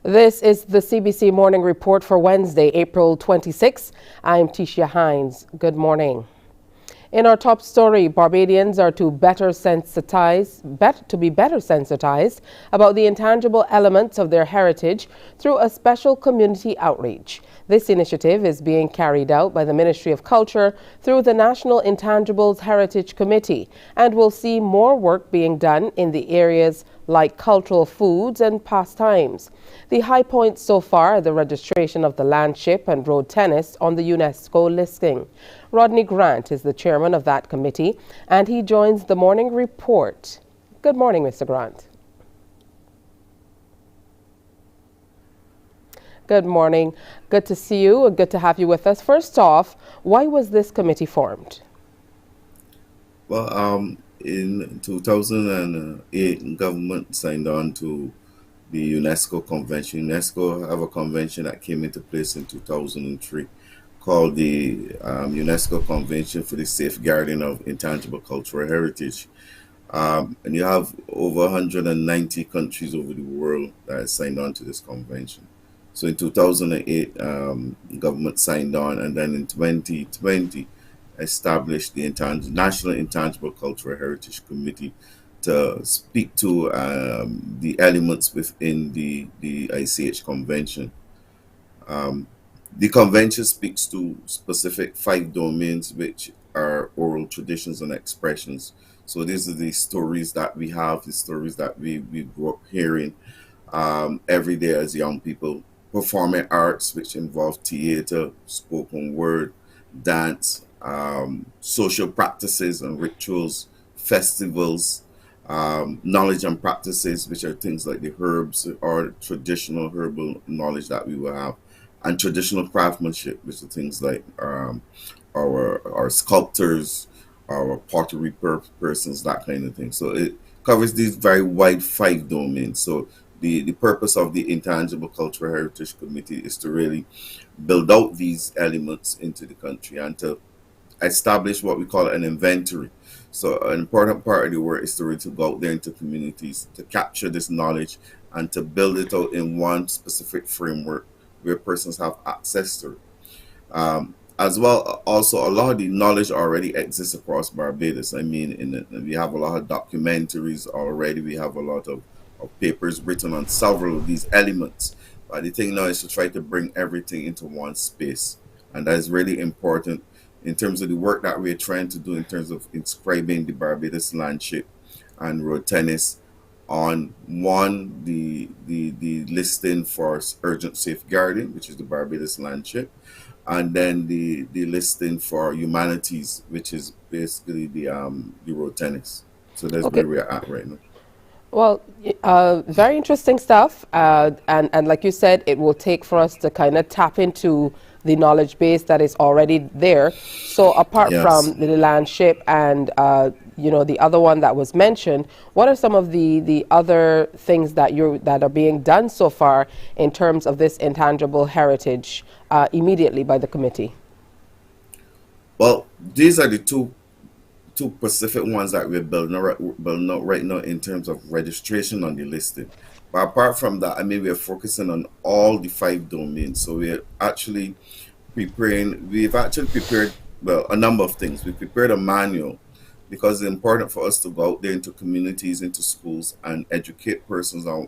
This is the CBC Morning Report for Wednesday, April 26. I'm Tisha Hines. Good morning. In our top story, Barbadians are to be better sensitized about the intangible elements of their heritage through a special community outreach. This initiative is being carried out by the Ministry of Culture through the National Intangibles Heritage Committee and will see more work being done in the areas like cultural foods and pastimes. The high points so far are the registration of the Landship and road tennis on the UNESCO listing. Rodney Grant is the chairman of that committee, and he joins the morning report. Good morning, Mr. Grant. Good morning. Good to see you and good to have you with us. First off, why was this committee formed? Well, in 2008, government signed on to the UNESCO convention. UNESCO have a convention that came into place in 2003 called the UNESCO Convention for the Safeguarding of Intangible Cultural Heritage. And you have over 190 countries over the world that signed on to this convention. So in 2008, government signed on, and then in 2020, established the National Intangible Cultural Heritage Committee to speak to the elements within the ICH convention. The convention speaks to specific 5 domains, which are oral traditions and expressions. So these are the stories that we have, the stories that we grew up hearing every day as young people. Performing arts, which involve theater, spoken word, dance, social practices and rituals, festivals, knowledge and practices, which are things like the herbs or traditional herbal knowledge that we will have, and traditional craftsmanship, which are things like our sculptors, our pottery persons, that kind of thing. So it covers these very wide 5 domains. So the purpose of the Intangible Cultural Heritage Committee is to really build out these elements into the country and to establish what we call an inventory. So an important part of the work is to really to go out there into communities to capture this knowledge and to build it out in one specific framework where persons have access to it. As well, also a lot of the knowledge already exists across Barbados. I mean, we have a lot of documentaries already. We have a lot of papers written on several of these elements. But the thing now is to try to bring everything into one space. And that is really important in terms of the work that we're trying to do in terms of inscribing the Barbados Landship and road tennis on the listing for urgent safeguarding, which is the Barbados Landship, and then the listing for humanities, which is basically the road tennis. So that's Okay. where we're at right now. Well, very interesting stuff. And like you said, it will take for us to kind of tap into the knowledge base that is already there. So apart Yes. from the Landship and, the other one that was mentioned, what are some of the other things that are being done so far in terms of this intangible heritage immediately by the committee? Well, these are the two specific ones that we're building out right now in terms of registration on the listing. But apart from that, I mean, we're focusing on all the 5 domains. So we've actually prepared, well, a number of things. We prepared a manual because it's important for us to go out there into communities, into schools, and educate persons on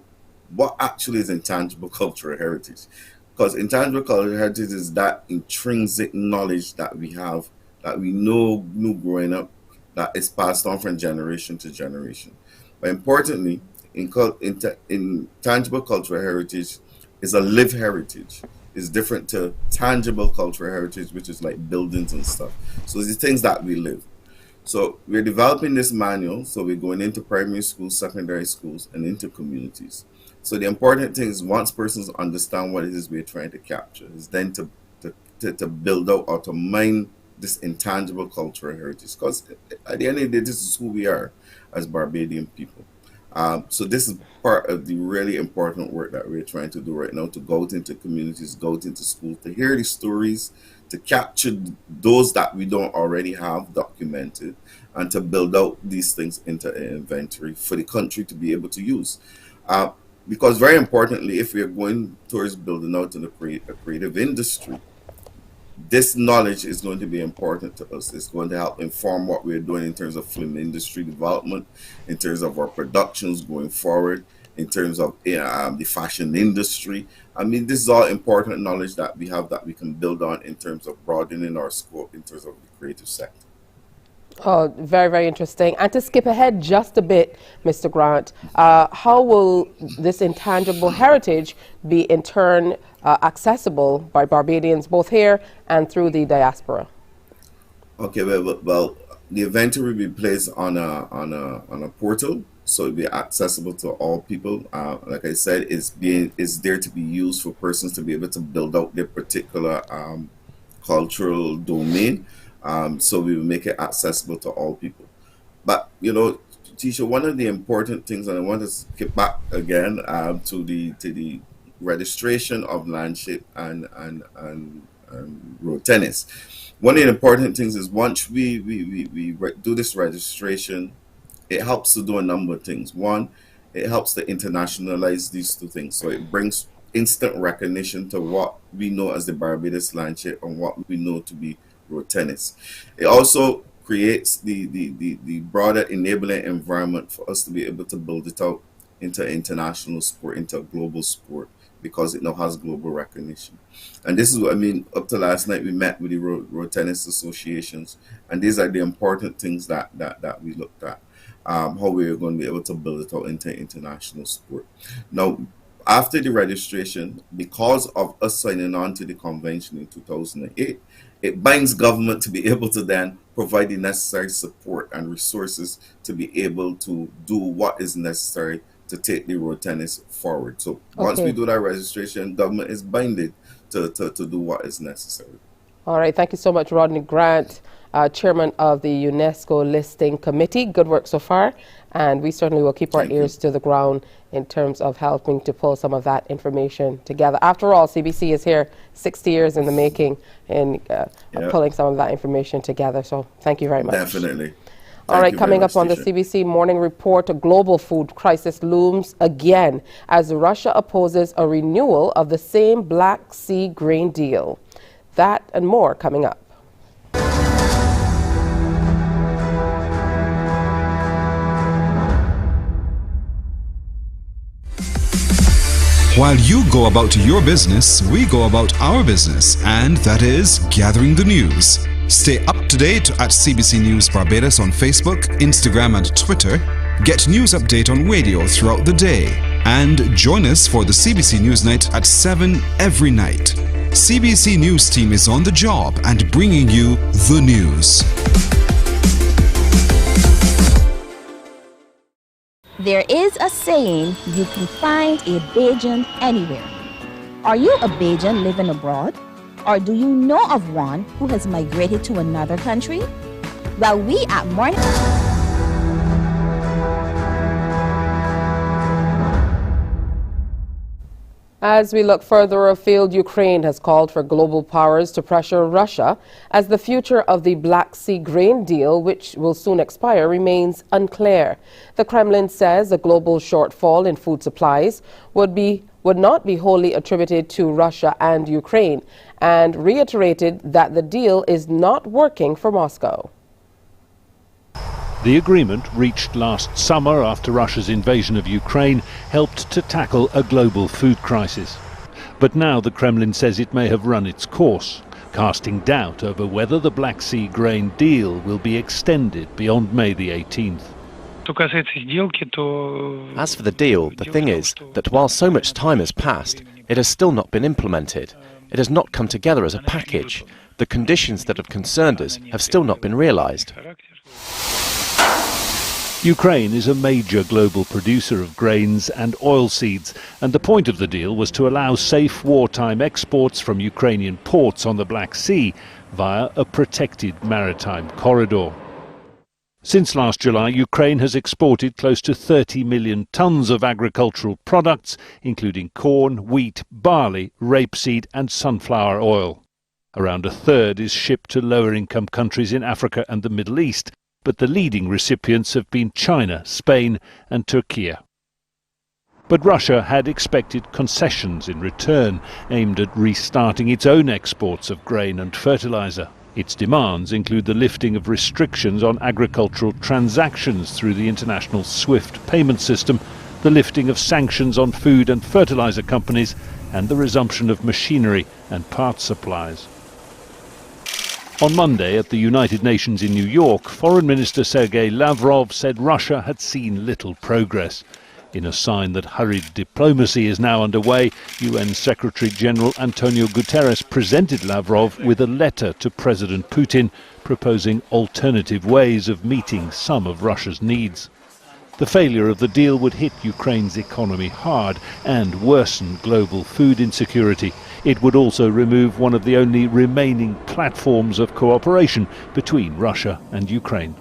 what actually is intangible cultural heritage. Because intangible cultural heritage is that intrinsic knowledge that we have, that we knew growing up, that is passed on from generation to generation. But importantly, intangible cultural heritage is a lived heritage. It's different to tangible cultural heritage, which is like buildings and stuff. So it's the things that we live. So we're developing this manual. So we're going into primary schools, secondary schools, and into communities. So the important thing is once persons understand what it is we're trying to capture, is then to build out or to mine this intangible cultural heritage. Because at the end of the day, this is who we are as Barbadian people. So this is part of the really important work that we're trying to do right now, to go out into communities, go out into schools, to hear the stories, to capture those that we don't already have documented, and to build out these things into an inventory for the country to be able to use. because very importantly, if we are going towards building out in a creative industry, this knowledge is going to be important to us. It's going to help inform what we're doing in terms of film industry development, in terms of our productions going forward, in terms of the fashion industry. I mean, this is all important knowledge that we have that we can build on in terms of broadening our scope in terms of the creative sector. Oh, very, very interesting. And to skip ahead just a bit, Mr. Grant, how will this intangible heritage be in turn accessible by Barbadians both here and through the diaspora? Okay, well, the event will be placed on a portal, so it'll be accessible to all people. Like I said, it's there to be used for persons to be able to build out their particular cultural domain. So we will make it accessible to all people. But Tisha, one of the important things, and I want to skip back again to the registration of Landship and road tennis. One of the important things is once we do this registration, it helps to do a number of things. One, it helps to internationalize these two things. So it brings instant recognition to what we know as the Barbados Landship and what we know to be road tennis. It also creates the broader enabling environment for us to be able to build it out into international sport, into a global sport, because it now has global recognition. And this is what I mean. Up to last night, we met with the road tennis associations, and these are the important things that we looked at, how we're going to be able to build it out into international sport. Now, after the registration, because of us signing on to the convention in 2008, it binds government to be able to then provide the necessary support and resources to be able to do what is necessary to take the road tennis forward. So once we do that registration, government is binded to do what is necessary. All right. Thank you so much, Rodney Grant, Chairman of the UNESCO Listing Committee. Good work so far. And we certainly will keep our ears to the ground in terms of helping to pull some of that information together. After all, CBC is here 60 years in the making in pulling some of that information together. So thank you very much. Definitely. All right, coming up on the CBC Morning Report, a global food crisis looms again as Russia opposes a renewal of the same Black Sea grain deal. That and more coming up. While you go about your business, we go about our business, and that is gathering the news. Stay up to date at CBC News Barbados on Facebook, Instagram and Twitter. Get news update on radio throughout the day. And join us for the CBC News Night at 7 every night. CBC News team is on the job and bringing you the news. There is a saying, you can find a Bajan anywhere. Are you a Bajan living abroad? Or do you know of one who has migrated to another country? Well, we at Mornin... As we look further afield, Ukraine has called for global powers to pressure Russia as the future of the Black Sea grain deal, which will soon expire, remains unclear. The Kremlin says a global shortfall in food supplies would not be wholly attributed to Russia and Ukraine, and reiterated that the deal is not working for Moscow. The agreement, reached last summer after Russia's invasion of Ukraine, helped to tackle a global food crisis. But now the Kremlin says it may have run its course, casting doubt over whether the Black Sea grain deal will be extended beyond May the 18th. As for the deal, the thing is that while so much time has passed, it has still not been implemented. It has not come together as a package. The conditions that have concerned us have still not been realized. Ukraine is a major global producer of grains and oilseeds, and the point of the deal was to allow safe wartime exports from Ukrainian ports on the Black Sea via a protected maritime corridor. Since last July, Ukraine has exported close to 30 million tons of agricultural products, including corn, wheat, barley, rapeseed and sunflower oil. Around a third is shipped to lower-income countries in Africa and the Middle East, but the leading recipients have been China, Spain and Turkey. But Russia had expected concessions in return, aimed at restarting its own exports of grain and fertilizer. Its demands include the lifting of restrictions on agricultural transactions through the international SWIFT payment system, the lifting of sanctions on food and fertilizer companies, and the resumption of machinery and parts supplies. On Monday at the United Nations in New York, Foreign Minister Sergei Lavrov said Russia had seen little progress. In a sign that hurried diplomacy is now underway, UN Secretary-General Antonio Guterres presented Lavrov with a letter to President Putin proposing alternative ways of meeting some of Russia's needs. The failure of the deal would hit Ukraine's economy hard and worsen global food insecurity. It would also remove one of the only remaining platforms of cooperation between Russia and Ukraine.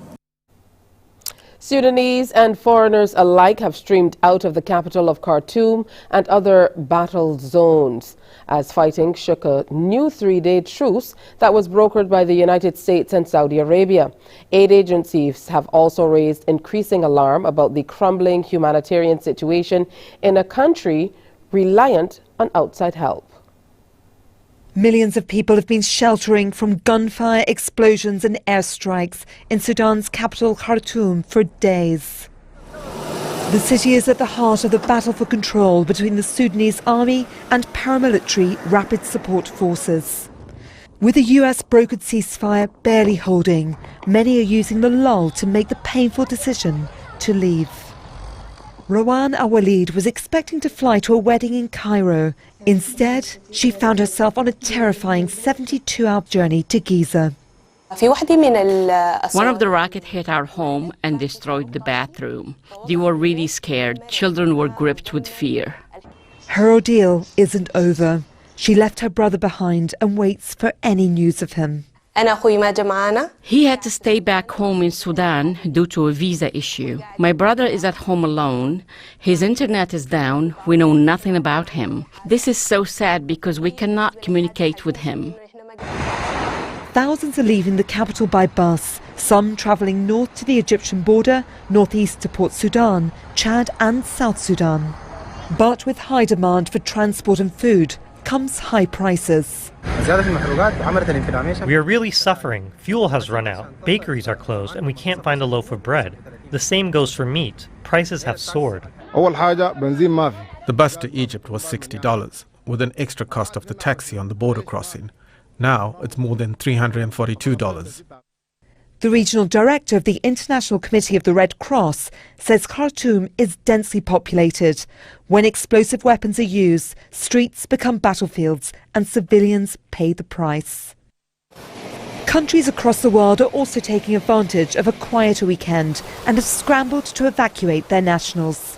Sudanese and foreigners alike have streamed out of the capital of Khartoum and other battle zones as fighting shook a new 3-day truce that was brokered by the United States and Saudi Arabia. Aid agencies have also raised increasing alarm about the crumbling humanitarian situation in a country reliant on outside help. Millions of people have been sheltering from gunfire, explosions and airstrikes in Sudan's capital Khartoum for days. The city is at the heart of the battle for control between the Sudanese army and paramilitary rapid support forces. With a US brokered ceasefire barely holding, many are using the lull to make the painful decision to leave. Rawan Al-Walid was expecting to fly to a wedding in Cairo. Instead, she found herself on a terrifying 72-hour journey to Giza. One of the rockets hit our home and destroyed the bathroom. They were really scared. Children were gripped with fear. Her ordeal isn't over. She left her brother behind and waits for any news of him. He had to stay back home in Sudan due to a visa issue. My brother is at home alone. His internet is down. We know nothing about him. This is so sad because we cannot communicate with him. Thousands are leaving the capital by bus, some travelling north to the Egyptian border, northeast to Port Sudan, Chad and South Sudan. But with high demand for transport and food comes high prices. We are really suffering. Fuel has run out, bakeries are closed, and we can't find a loaf of bread. The same goes for meat. Prices have soared. The bus to Egypt was $60, with an extra cost of the taxi on the border crossing. Now it's more than $342. The regional director of the International Committee of the Red Cross says Khartoum is densely populated. When explosive weapons are used, streets become battlefields and civilians pay the price. Countries across the world are also taking advantage of a quieter weekend and have scrambled to evacuate their nationals.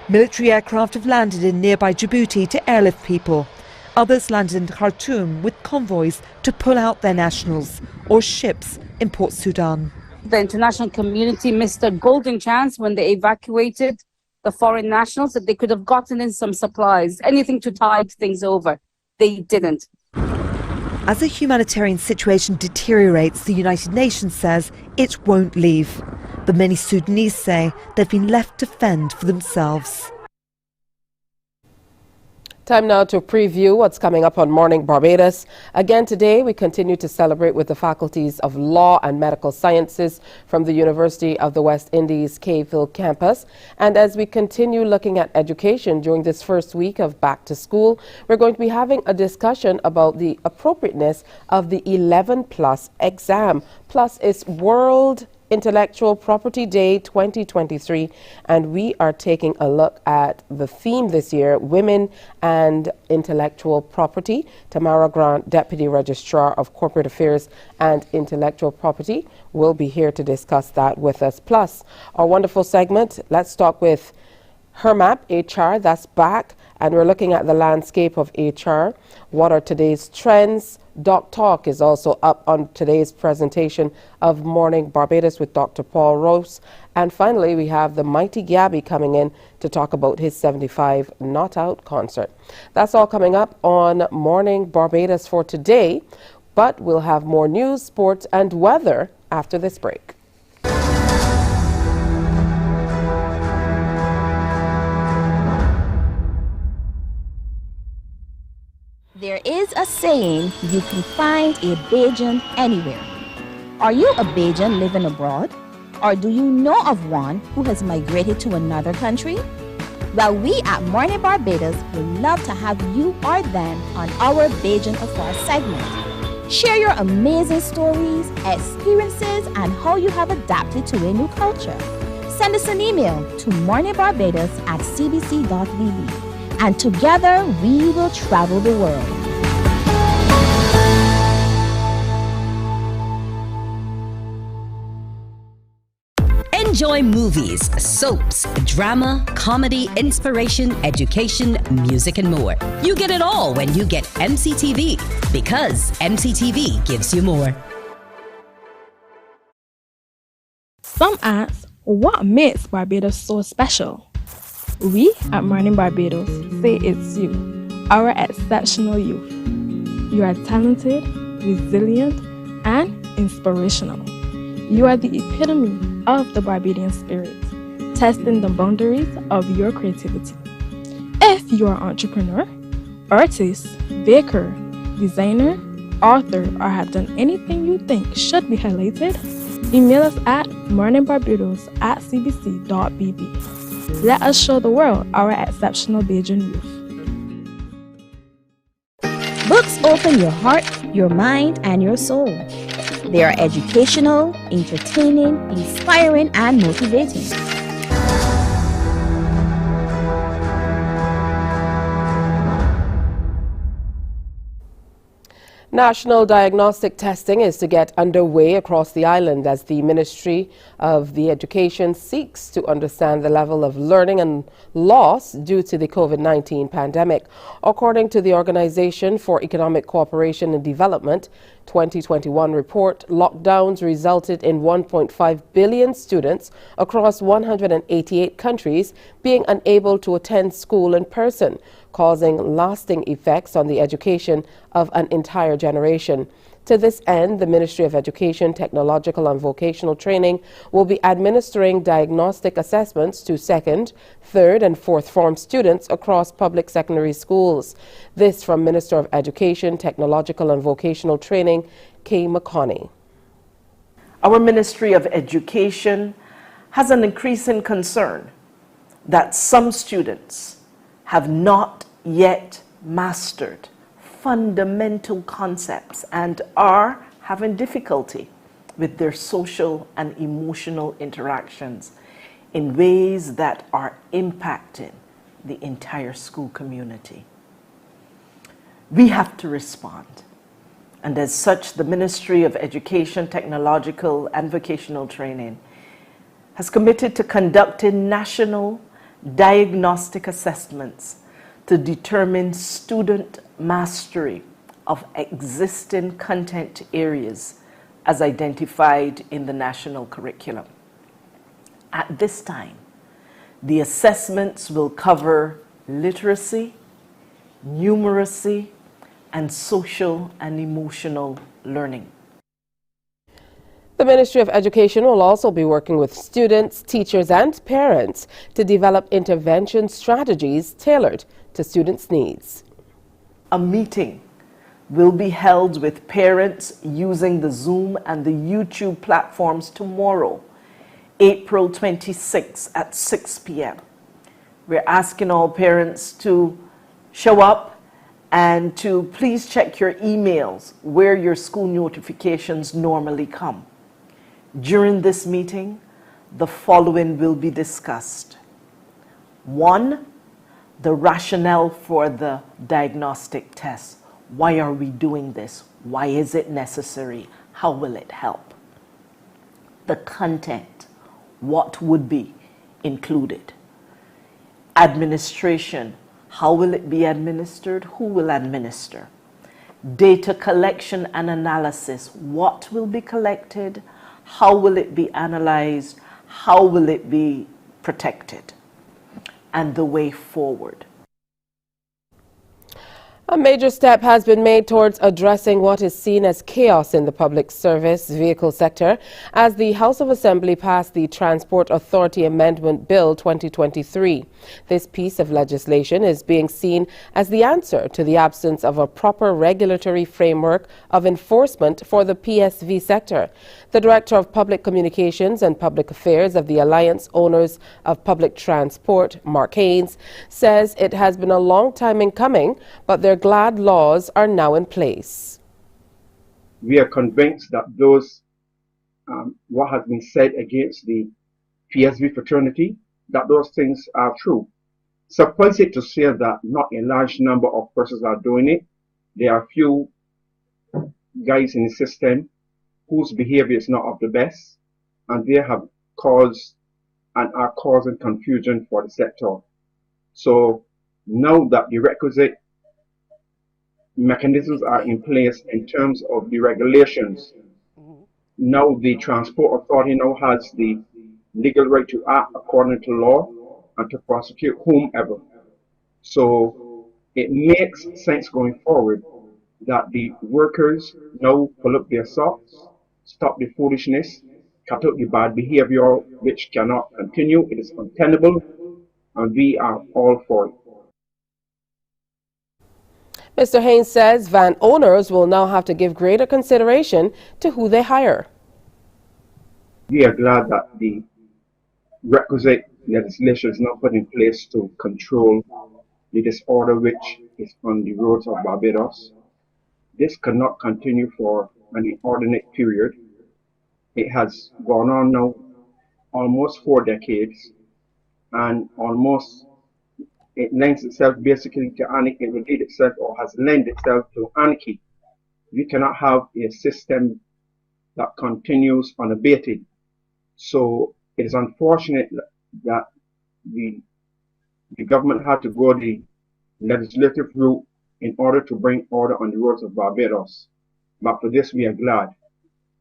Military aircraft have landed in nearby Djibouti to airlift people. Others landed in Khartoum with convoys to pull out their nationals, or ships in Port Sudan. The international community missed a golden chance when they evacuated the foreign nationals, that they could have gotten in some supplies, anything to tide things over. They didn't. As the humanitarian situation deteriorates, the United Nations says it won't leave. But many Sudanese say they've been left to fend for themselves. Time now to preview what's coming up on Morning Barbados. Again today, we continue to celebrate with the faculties of Law and Medical Sciences from the University of the West Indies Caveville campus. And as we continue looking at education during this first week of back to school, we're going to be having a discussion about the appropriateness of the 11 Plus exam. Plus, it's World Intellectual Property Day 2023, and we are taking a look at the theme this year, Women and Intellectual Property. Tamara Grant, Deputy Registrar of Corporate Affairs and Intellectual Property, will be here to discuss that with us. Plus, our wonderful segment, Let's Talk with HERMAP HR, that's back, and we're looking at the landscape of HR. What are today's trends? Doc Talk is also up on today's presentation of Morning Barbados with Dr. Paul Rose. And finally, we have the mighty Gabby coming in to talk about his 75 Not Out concert. That's all coming up on Morning Barbados for today, but we'll have more news, sports, and weather after this break. a saying you can find a Bajan anywhere. Are you a Bajan living abroad? Or do you know of one who has migrated to another country? Well, we at Mornin Barbados would love to have you or them on our Bajan Affairs segment. Share your amazing stories, experiences, and how you have adapted to a new culture. Send us an email to morninbarbados@cbc.vb, and together we will travel the world. Enjoy movies, soaps, drama, comedy, inspiration, education, music, and more. You get it all when you get MCTV, because MCTV gives you more. Some ask, what makes Barbados so special? We at Mornin Barbados say it's you, our exceptional youth. You are talented, resilient, and inspirational. You are the epitome of the Barbadian spirit, testing the boundaries of your creativity. If you are an entrepreneur, artist, baker, designer, author, or have done anything you think should be highlighted, email us at morninbarbados@cbc.bb. Let us show the world our exceptional Bajan youth. Books open your heart, your mind, and your soul. They are educational, entertaining, inspiring, and motivating. National diagnostic testing is to get underway across the island as the Ministry of the Education seeks to understand the level of learning and loss due to the COVID-19 pandemic. According to the Organization for Economic Cooperation and Development 2021 report, lockdowns resulted in 1.5 billion students across 188 countries being unable to attend school in person, causing lasting effects on the education of an entire generation. To this end, the Ministry of Education, Technological and Vocational Training will be administering diagnostic assessments to second, third and fourth form students across public secondary schools. This from Minister of Education, Technological and Vocational Training, Kay McConney. Our Ministry of Education has an increasing concern that some students have not yet mastered fundamental concepts and are having difficulty with their social and emotional interactions in ways that are impacting the entire school community. We have to respond, and as such, the Ministry of Education, Technological and Vocational Training has committed to conducting national diagnostic assessments to determine student mastery of existing content areas as identified in the national curriculum. At this time, the assessments will cover literacy, numeracy, and social and emotional learning. The Ministry of Education will also be working with students, teachers and parents to develop intervention strategies tailored to students' needs. A meeting will be held with parents using the Zoom and the YouTube platforms tomorrow, April 26 at 6 p.m. We're asking all parents to show up and to please check your emails where your school notifications normally come. During this meeting, the following will be discussed. 1, the rationale for the diagnostic test. Why are we doing this? Why is it necessary? How will it help? The content. What would be included? Administration. How will it be administered? Who will administer? Data collection and analysis. What will be collected? How will it be analyzed? How will it be protected? And the way forward. A major step has been made towards addressing what is seen as chaos in the public service vehicle sector as the House of Assembly passed the Transport Authority Amendment Bill 2023. This piece of legislation is being seen as the answer to the absence of a proper regulatory framework of enforcement for the PSV sector. The Director of Public Communications and Public Affairs of the Alliance Owners of Public Transport, Mark Haynes, says it has been a long time in coming, but they're glad laws are now in place. We are convinced that those, what has been said against the PSV fraternity, that those things are true. Suffice it to say that not a large number of persons are doing it. There are few guys in the system whose behavior is not of the best, and they have caused and are causing confusion for the sector. So now that the requisite mechanisms are in place in terms of the regulations, now the Transport Authority now has the legal right to act according to law and to prosecute whomever. So it makes sense going forward that the workers now pull up their socks, stop the foolishness, cut out the bad behavior which cannot continue. It is untenable, and we are all for it. Mr. Haynes says van owners will now have to give greater consideration to who they hire. We are glad that the requisite legislation is now put in place to control the disorder which is on the roads of Barbados. This cannot continue for an inordinate period. It has gone on now almost 4 decades, and almost it lends itself basically to anarchy. It will lead itself or has lent itself to anarchy. We cannot have a system that continues unabated. So it is unfortunate that the government had to go the legislative route in order to bring order on the roads of Barbados. But for this we are glad.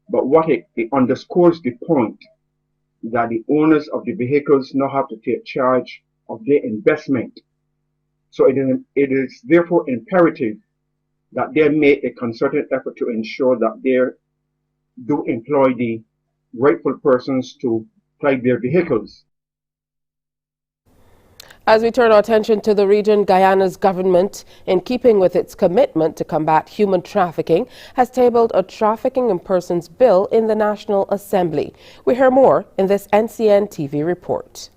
But what it underscores the point that the owners of the vehicles now have to take charge of their investment. So it is therefore imperative that they make a concerted effort to ensure that they do employ the rightful persons to drive their vehicles. As we turn our attention to the region, Guyana's government, in keeping with its commitment to combat human trafficking, has tabled a trafficking in persons bill in the National Assembly. We hear more in this NCN TV report.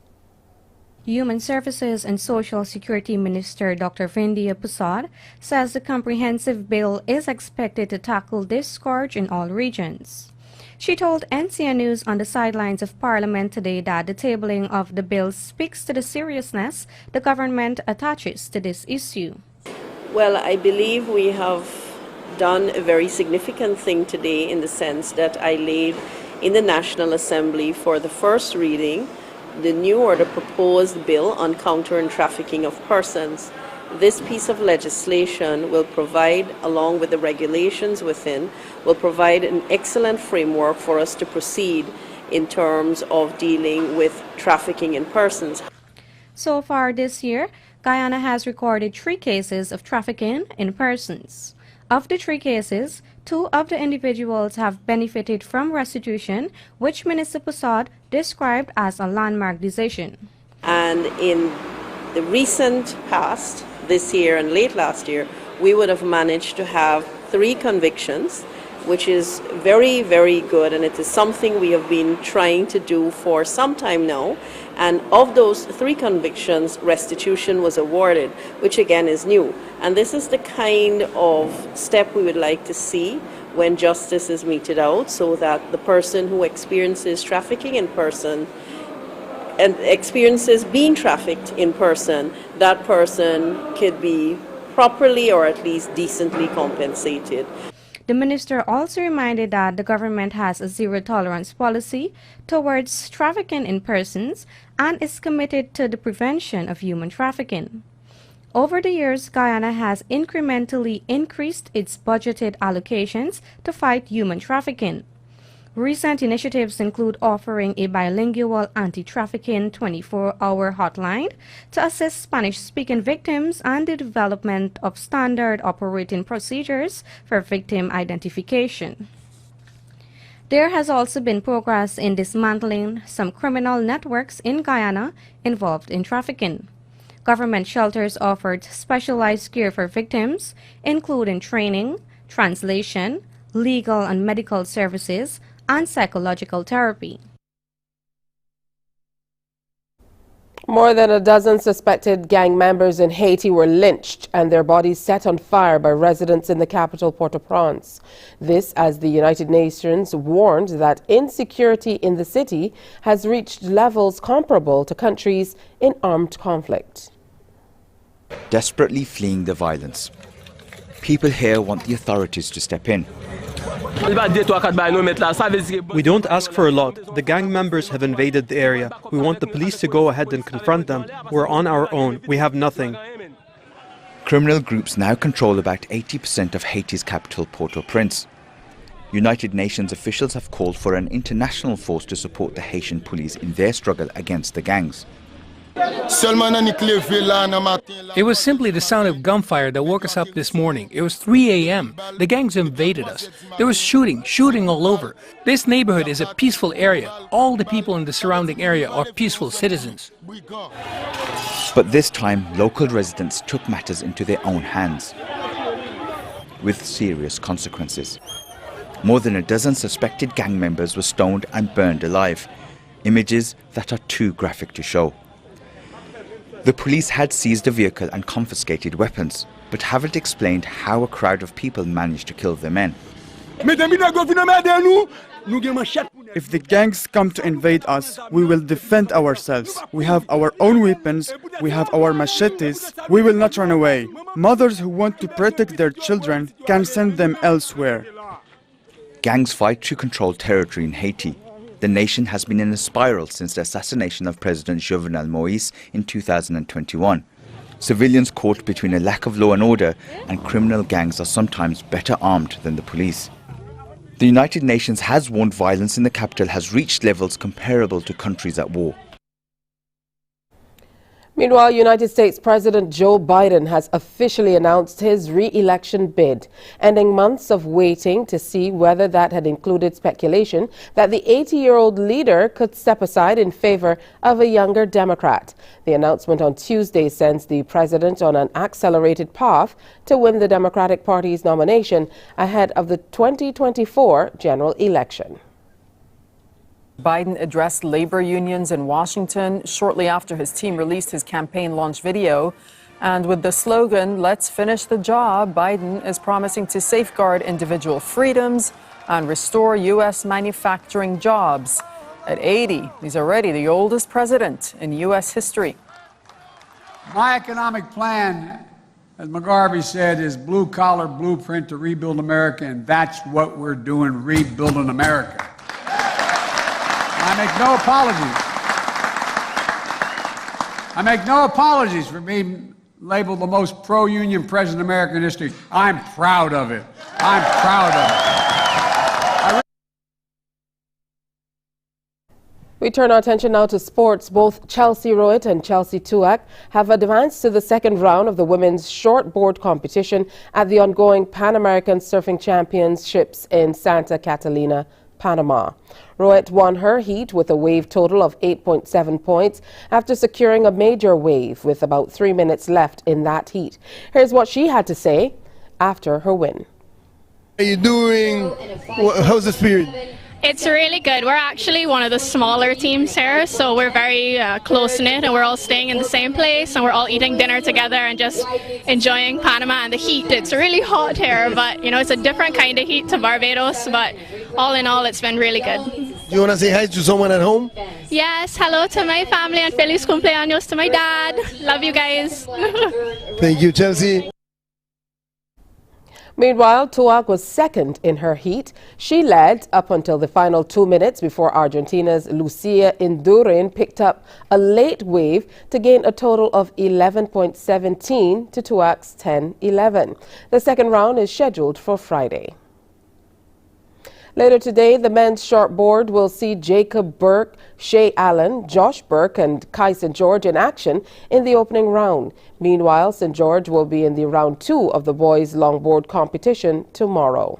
Human Services and Social Security Minister Dr. Vindia Pusad says the comprehensive bill is expected to tackle this scourge in all regions. She told NCN News on the sidelines of Parliament today that the tabling of the bill speaks to the seriousness the government attaches to this issue. Well, I believe we have done a very significant thing today in the sense that I laid in the National Assembly for the first reading the new or the proposed bill on countering trafficking of persons. This piece of legislation will provide, along with the regulations within, will provide an excellent framework for us to proceed in terms of dealing with trafficking in persons. So far this year, Guyana has recorded 3 cases of trafficking in persons. Of the 3 cases, 2 of the individuals have benefited from restitution, which Minister Pusad described as a landmark decision. And in the recent past, this year and late last year, we would have managed to have 3 convictions, which is very, very good, and it is something we have been trying to do for some time now. And of those 3 convictions, restitution was awarded, which again is new. And this is the kind of step we would like to see when justice is meted out, so that the person who experiences trafficking in person and experiences being trafficked in person, that person could be properly or at least decently compensated. The minister also reminded that the government has a zero-tolerance policy towards trafficking in persons and is committed to the prevention of human trafficking. Over the years, Guyana has incrementally increased its budgeted allocations to fight human trafficking. Recent initiatives include offering a bilingual anti-trafficking 24-hour hotline to assist Spanish-speaking victims and the development of standard operating procedures for victim identification. There has also been progress in dismantling some criminal networks in Guyana involved in trafficking. Government shelters offered specialized care for victims, including training, translation, legal and medical services, and psychological therapy. More than a dozen suspected gang members in Haiti were lynched and their bodies set on fire by residents in the capital, Port-au-Prince. This as the United Nations warned that insecurity in the city has reached levels comparable to countries in armed conflict. Desperately fleeing the violence, people here want the authorities to step in. We don't ask for a lot. The gang members have invaded the area. We want the police to go ahead and confront them. We're on our own. We have nothing. Criminal groups now control about 80% of Haiti's capital, Port-au-Prince. United Nations officials have called for an international force to support the Haitian police in their struggle against the gangs. It was simply the sound of gunfire that woke us up this morning. It was 3 a.m. The gangs invaded us. There was shooting all over. This neighborhood is a peaceful area. All the people in the surrounding area are peaceful citizens. But this time, local residents took matters into their own hands, with serious consequences. More than a dozen suspected gang members were stoned and burned alive, images that are too graphic to show. The police had seized a vehicle and confiscated weapons, but haven't explained how a crowd of people managed to kill the men. If the gangs come to invade us, we will defend ourselves. We have our own weapons, we have our machetes, we will not run away. Mothers who want to protect their children can send them elsewhere. Gangs fight to control territory in Haiti. The nation has been in a spiral since the assassination of President Jovenel Moïse in 2021. Civilians caught between a lack of law and order and criminal gangs are sometimes better armed than the police. The United Nations has warned violence in the capital has reached levels comparable to countries at war. Meanwhile, United States President Joe Biden has officially announced his re-election bid, ending months of waiting to see whether that had included speculation that the 80-year-old leader could step aside in favor of a younger Democrat. The announcement on Tuesday sends the president on an accelerated path to win the Democratic Party's nomination ahead of the 2024 general election. Biden addressed labor unions in Washington shortly after his team released his campaign launch video. And with the slogan, "Let's finish the job," Biden is promising to safeguard individual freedoms and restore U.S. manufacturing jobs. At 80, he's already the oldest president in U.S. history. My economic plan, as McGarvey said, is blue-collar blueprint to rebuild America, and that's what we're doing, rebuilding America. I make no apologies. I make no apologies for being labeled the most pro-union president in American history. I'm proud of it. I'm proud of it. We turn our attention now to sports. Both Chelsea Rowett and Chelsea Tuak have advanced to the second round of the women's shortboard competition at the ongoing Pan American Surfing Championships in Santa Catalina, Panama. Rowett won her heat with a wave total of 8.7 points after securing a major wave with about 3 minutes left in that heat. Here's what she had to say after her win. How are you doing? How's the spirit? It's really good. We're actually one of the smaller teams here, so we're very close-knit and we're all staying in the same place and we're all eating dinner together and just enjoying Panama and the heat. It's really hot here, but you know, it's a different kind of heat to Barbados, but all in all, it's been really good. You want to say hi to someone at home? Yes, hello to my family and feliz cumpleaños to my dad. Love you guys. Thank you, Chelsea. Meanwhile, Tuak was second in her heat. She led up until the final 2 minutes before Argentina's Lucia Indurin picked up a late wave to gain a total of 11.17 to Tuak's 10.11. The second round is scheduled for Friday. Later today, the men's short board will see Jacob Burke, Shay Allen, Josh Burke and Kai St. George in action in the opening round. Meanwhile, St. George will be in the round 2 of the boys' longboard competition tomorrow.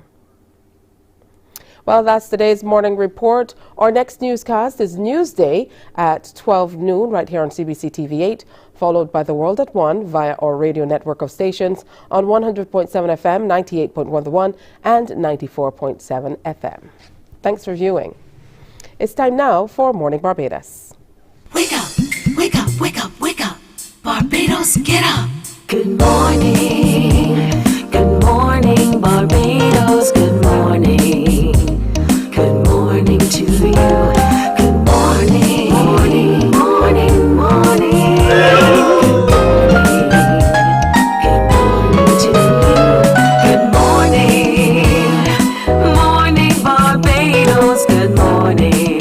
Well, that's today's morning report. Our next newscast is Newsday at 12 noon right here on CBC TV 8, followed by The World at 1 via our radio network of stations on 100.7 FM, 98.1 The One, and 94.7 FM. Thanks for viewing. It's time now for Morning Barbados. Wake up, wake up, wake up, wake up. Barbados, get up. Good morning. Good morning, Barbados. Good morning. Good morning to you. Good morning, morning, morning, morning. Good morning to you. Good morning, morning, Barbados. Good morning.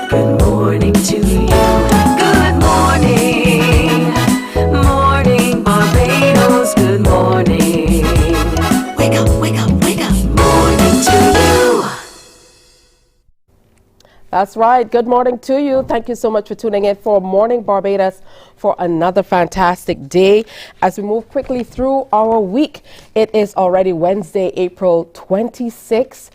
Good morning to you. Good morning, morning, Barbados. Good morning. Wake up, wake up, wake up. Morning to you. That's right. Good morning to you. Thank you so much for tuning in for Morning Barbados for another fantastic day. As we move quickly through our week, it is already Wednesday, April 26th.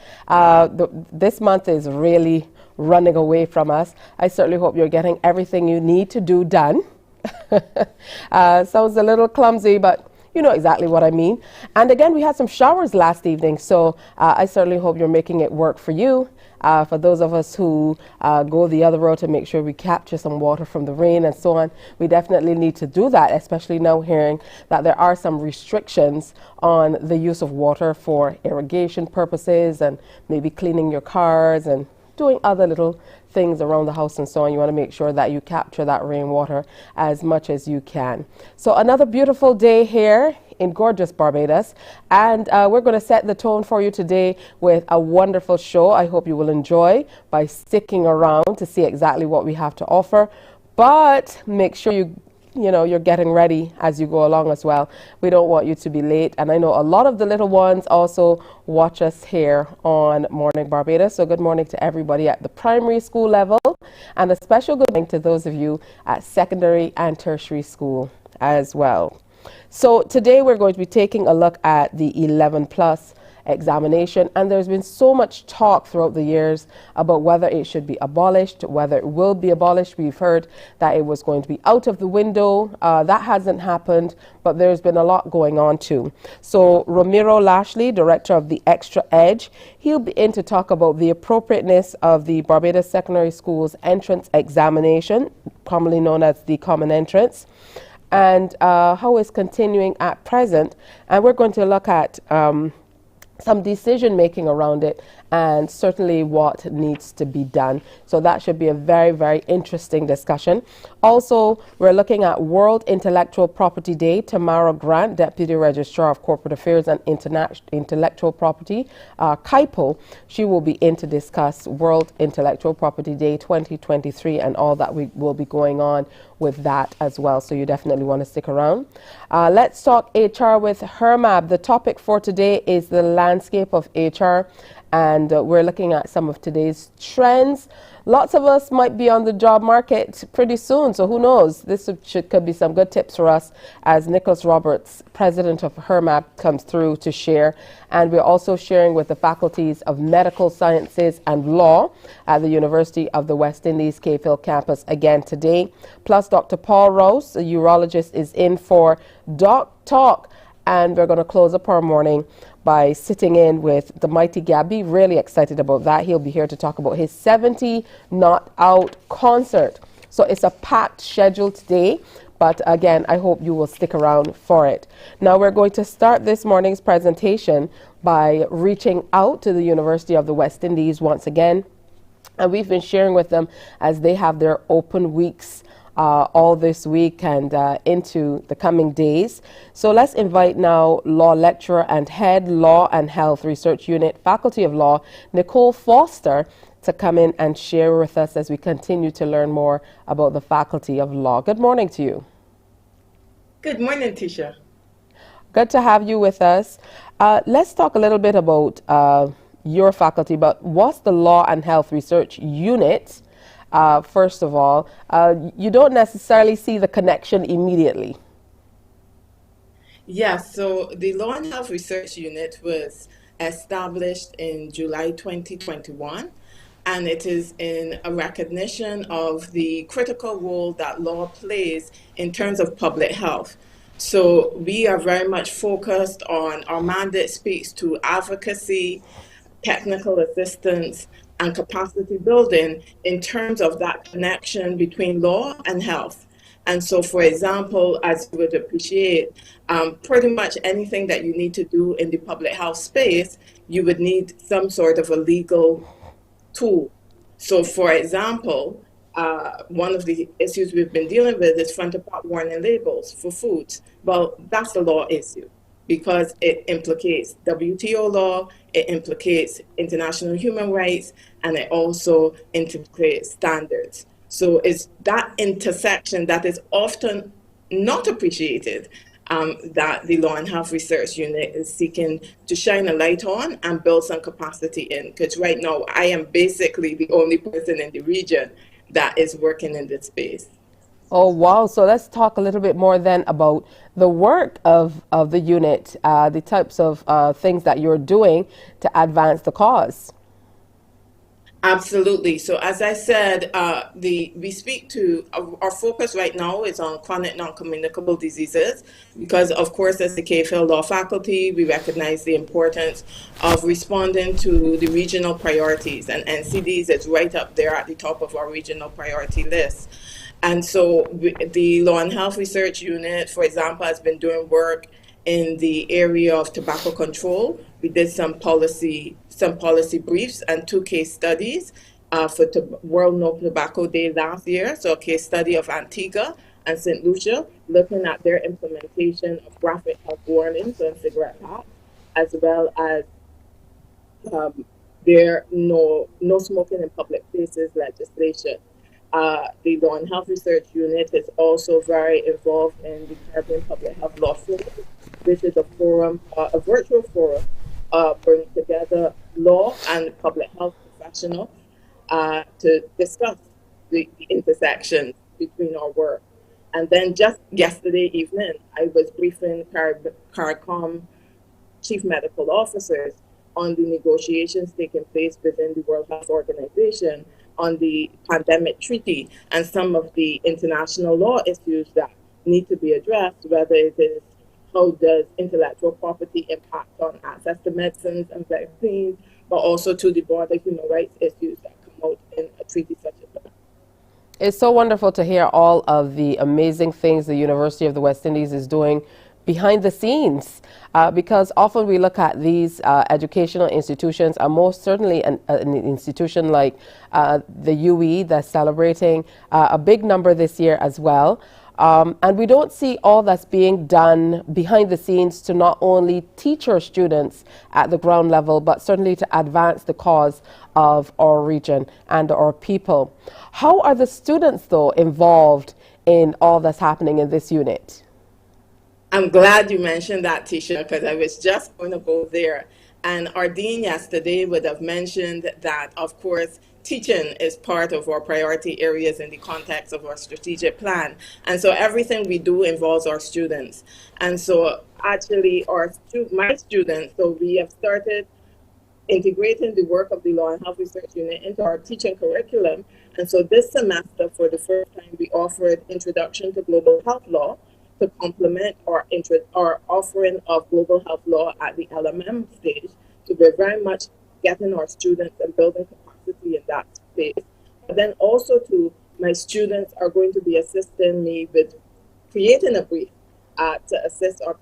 This month is really running away from us. I certainly hope you're getting everything you need to do done. Sounds a little clumsy, but you know exactly what I mean. And again, we had some showers last evening, so I certainly hope you're making it work for you. For those of us who go the other road to make sure we capture some water from the rain and so on, we definitely need to do that, especially now hearing that there are some restrictions on the use of water for irrigation purposes and maybe cleaning your cars and doing other little things around the house and so on. You want to make sure that you capture that rainwater as much as you can. So another beautiful day here in gorgeous Barbados, and we're going to set the tone for you today with a wonderful show. I hope you will enjoy by sticking around to see exactly what we have to offer, but make sure you're getting ready as you go along as well. We don't want you to be late, and I know a lot of the little ones also watch us here on Morning Barbados. So good morning to everybody at the primary school level, and a special good morning to those of you at secondary and tertiary school as well. So today we're going to be taking a look at the 11 plus examination, and there's been so much talk throughout the years about whether it should be abolished, whether it will be abolished. We've heard that it was going to be out of the window. That hasn't happened, but there's been a lot going on too. So Ramiro Lashley, director of the Extra Edge, he'll be in to talk about the appropriateness of the Barbados Secondary Schools entrance examination, commonly known as the Common Entrance, and how it's continuing at present. And we're going to look at some decision making around it and certainly what needs to be done. So that should be a very, very interesting discussion. Also, we're looking at World Intellectual Property Day. Tamara Grant, Deputy Registrar of Corporate Affairs and Intellectual Property, KIPO, she will be in to discuss World Intellectual Property Day 2023 and all that we will be going on with that as well. So you definitely want to stick around. Let's talk HR with Hermab. The topic for today is the landscape of HR, and we're looking at some of today's trends. Lots of us might be on the job market pretty soon, so who knows? This could be some good tips for us as Nicholas Roberts, president of Hermab, comes through to share. And we're also sharing with the faculties of Medical Sciences and Law at the University of the West Indies Cape Hill campus again today. Plus, Dr. Paul Rouse, a urologist, is in for Doc Talk. And we're going to close up our morning by sitting in with the mighty Gabby. Really excited about that. He'll be here to talk about his 70 Not Out concert. So it's a packed schedule today, but again, I hope you will stick around for it. Now we're going to start this morning's presentation by reaching out to the University of the West Indies once again. And we've been sharing with them as they have their open weeks all this week and into the coming days. So let's invite now law lecturer and head Law and Health Research Unit, Faculty of Law, Nicole Foster, to come in and share with us as we continue to learn more about the Faculty of Law. Good morning to you. Good morning, Tisha. Good to have you with us. Let's talk a little bit about your faculty, but what's the Law and Health Research Unit? First of all, you don't necessarily see the connection immediately. Yes, so the Law and Health Research Unit was established in July 2021, and it is in a recognition of the critical role that law plays in terms of public health. So we are very much focused on, our mandate speaks to advocacy, technical assistance, and capacity building in terms of that connection between law and health. And so, for example, as you would appreciate, pretty much anything that you need to do in the public health space, you would need some sort of a legal tool. So, for example, one of the issues we've been dealing with is front-of-pack warning labels for foods. Well, that's a law issue because it implicates WTO law, it implicates international human rights, and it also implicates standards. So it's that intersection that is often not appreciated that the Law and Health Research Unit is seeking to shine a light on and build some capacity in. Because right now, I am basically the only person in the region that is working in this space. Oh, wow. So let's talk a little bit more then about the work of the unit, the types of things that you're doing to advance the cause. Absolutely. So as I said, we speak to, our focus right now is on chronic non-communicable diseases because, of course, as the KFL Law faculty, we recognize the importance of responding to the regional priorities, and NCDs is right up there at the top of our regional priority list. And so the Law and Health Research Unit, for example, has been doing work in the area of tobacco control. We did some policy briefs and 2 case studies for World No Tobacco Day last year. So a case study of Antigua and St. Lucia, looking at their implementation of graphic health warnings on cigarette packs, as well as their no smoking in public places legislation. The Law and Health Research Unit is also very involved in the Caribbean Public Health Law Forum, which is a forum, a virtual forum, bringing together law and public health professionals to discuss the intersections between our work. And then just yesterday evening, I was briefing CARICOM chief medical officers on the negotiations taking place within the World Health Organization on the pandemic treaty and some of the international law issues that need to be addressed, whether it is how does intellectual property impact on access to medicines and vaccines, but also to the broader human rights issues that come out in a treaty such as that. It's so wonderful to hear all of the amazing things the University of the West Indies is doing behind the scenes, because often we look at these educational institutions, and most certainly an institution like the UE that's celebrating a big number this year as well. And we don't see all that's being done behind the scenes to not only teach our students at the ground level, but certainly to advance the cause of our region and our people. How are the students, though, involved in all that's happening in this unit? I'm glad you mentioned that, Tisha, because I was just going to go there. And our dean yesterday would have mentioned that, of course, teaching is part of our priority areas in the context of our strategic plan. And so everything we do involves our students. And so actually my students, so we have started integrating the work of the Law and Health Research Unit into our teaching curriculum. And so this semester, for the first time, we offered Introduction to Global Health Law to complement our offering of global health law at the LMM stage. So we're very much getting our students and building capacity in that space. But then also my students are going to be assisting me with creating a brief to assist our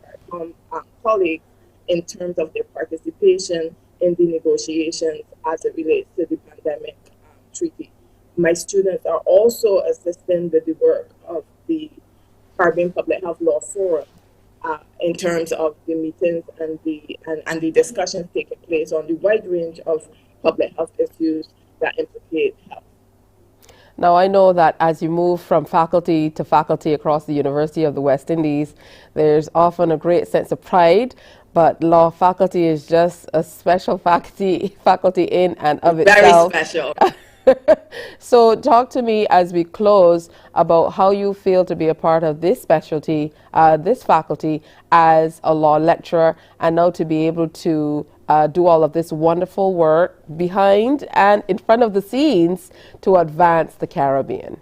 colleagues in terms of their participation in the negotiations as it relates to the pandemic treaty. My students are also assisting with the work of the Caribbean Public Health Law Forum in terms of the meetings and the discussions taking place on the wide range of public health issues that implicate health. Now, I know that as you move from faculty to faculty across the University of the West Indies, there's often a great sense of pride, but law faculty is just a special faculty in and of Very itself. special. So talk to me as we close about how you feel to be a part of this specialty, this faculty as a law lecturer, and now to be able to do all of this wonderful work behind and in front of the scenes to advance the Caribbean.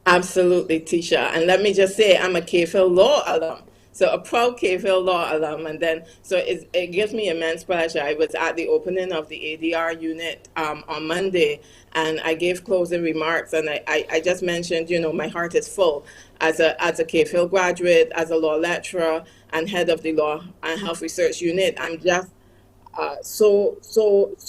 Absolutely, Tisha. And let me just say, I'm a KPhil law alum. So a proud KPhil law alum, and then so it gives me immense pleasure. I was at the opening of the ADR unit on Monday, and I gave closing remarks, and I just mentioned, you know, my heart is full as a KPhil graduate, as a law lecturer, and head of the Law and Health Research Unit. I'm just so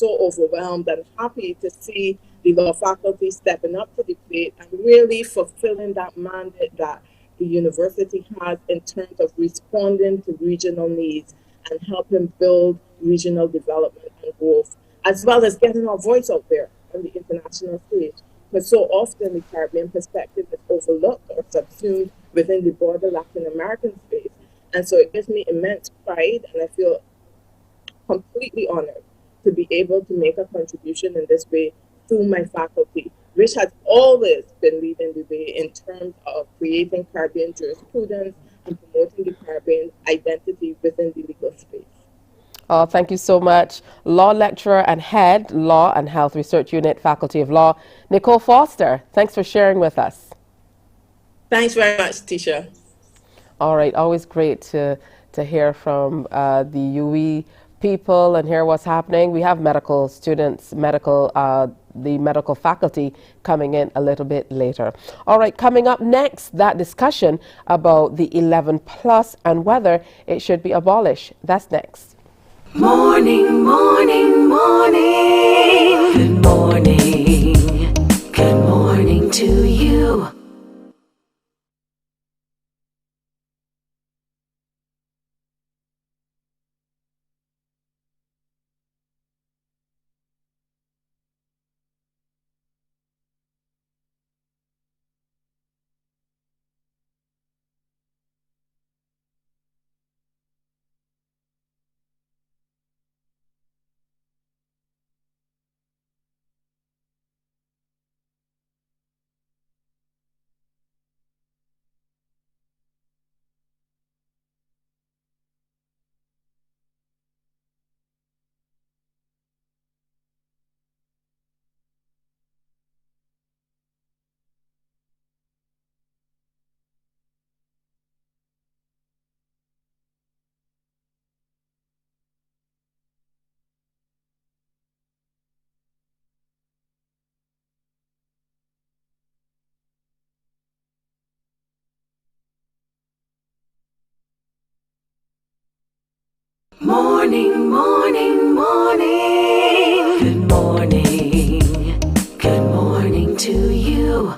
overwhelmed and happy to see the law faculty stepping up to the plate and really fulfilling that mandate that the university has in terms of responding to regional needs and helping build regional development and growth, as well as getting our voice out there on the international stage. But so often the Caribbean perspective is overlooked or subsumed within the broader Latin American space. And so it gives me immense pride, and I feel completely honored to be able to make a contribution in this way through my faculty, which has always been leading the way in terms of creating Caribbean jurisprudence and promoting the Caribbean identity within the legal space. Oh, thank you so much. Law lecturer and head, Law and Health Research Unit, Faculty of Law, Nicole Foster. Thanks for sharing with us. Thanks very much, Tisha. All right, always great to hear from the UE people and hear what's happening. We have medical students, the medical faculty coming in a little bit later. All right, coming up next, that discussion about the 11+ and whether it should be abolished. That's next. Morning, morning, morning. Good morning. Good morning to you. Morning, morning, morning. Good morning. Good morning to you.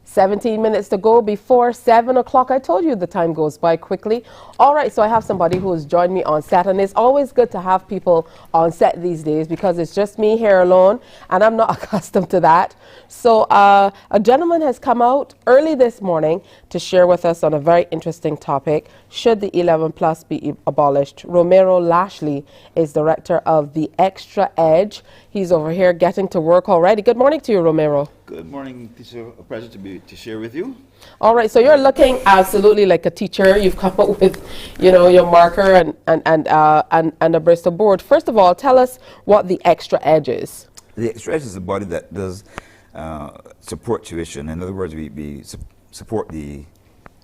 17 minutes to go before 7 o'clock. I told you the time goes by quickly. All right, so I have somebody who has joined me on set, and it's always good to have people on set these days because it's just me here alone, and I'm not accustomed to that. So a gentleman has come out early this morning to share with us on a very interesting topic. Should the 11+ be abolished? Romero Lashley is director of the Extra Edge. He's over here getting to work already. Good morning to you, Romero. Good morning, teacher. A pleasure to share with you. All right, so you're looking absolutely like a teacher. You've come up with, you know, your marker and a Bristol board. First of all, tell us what the Extra Edge is. The Extra Edge is a body that does support tuition. In other words, we support the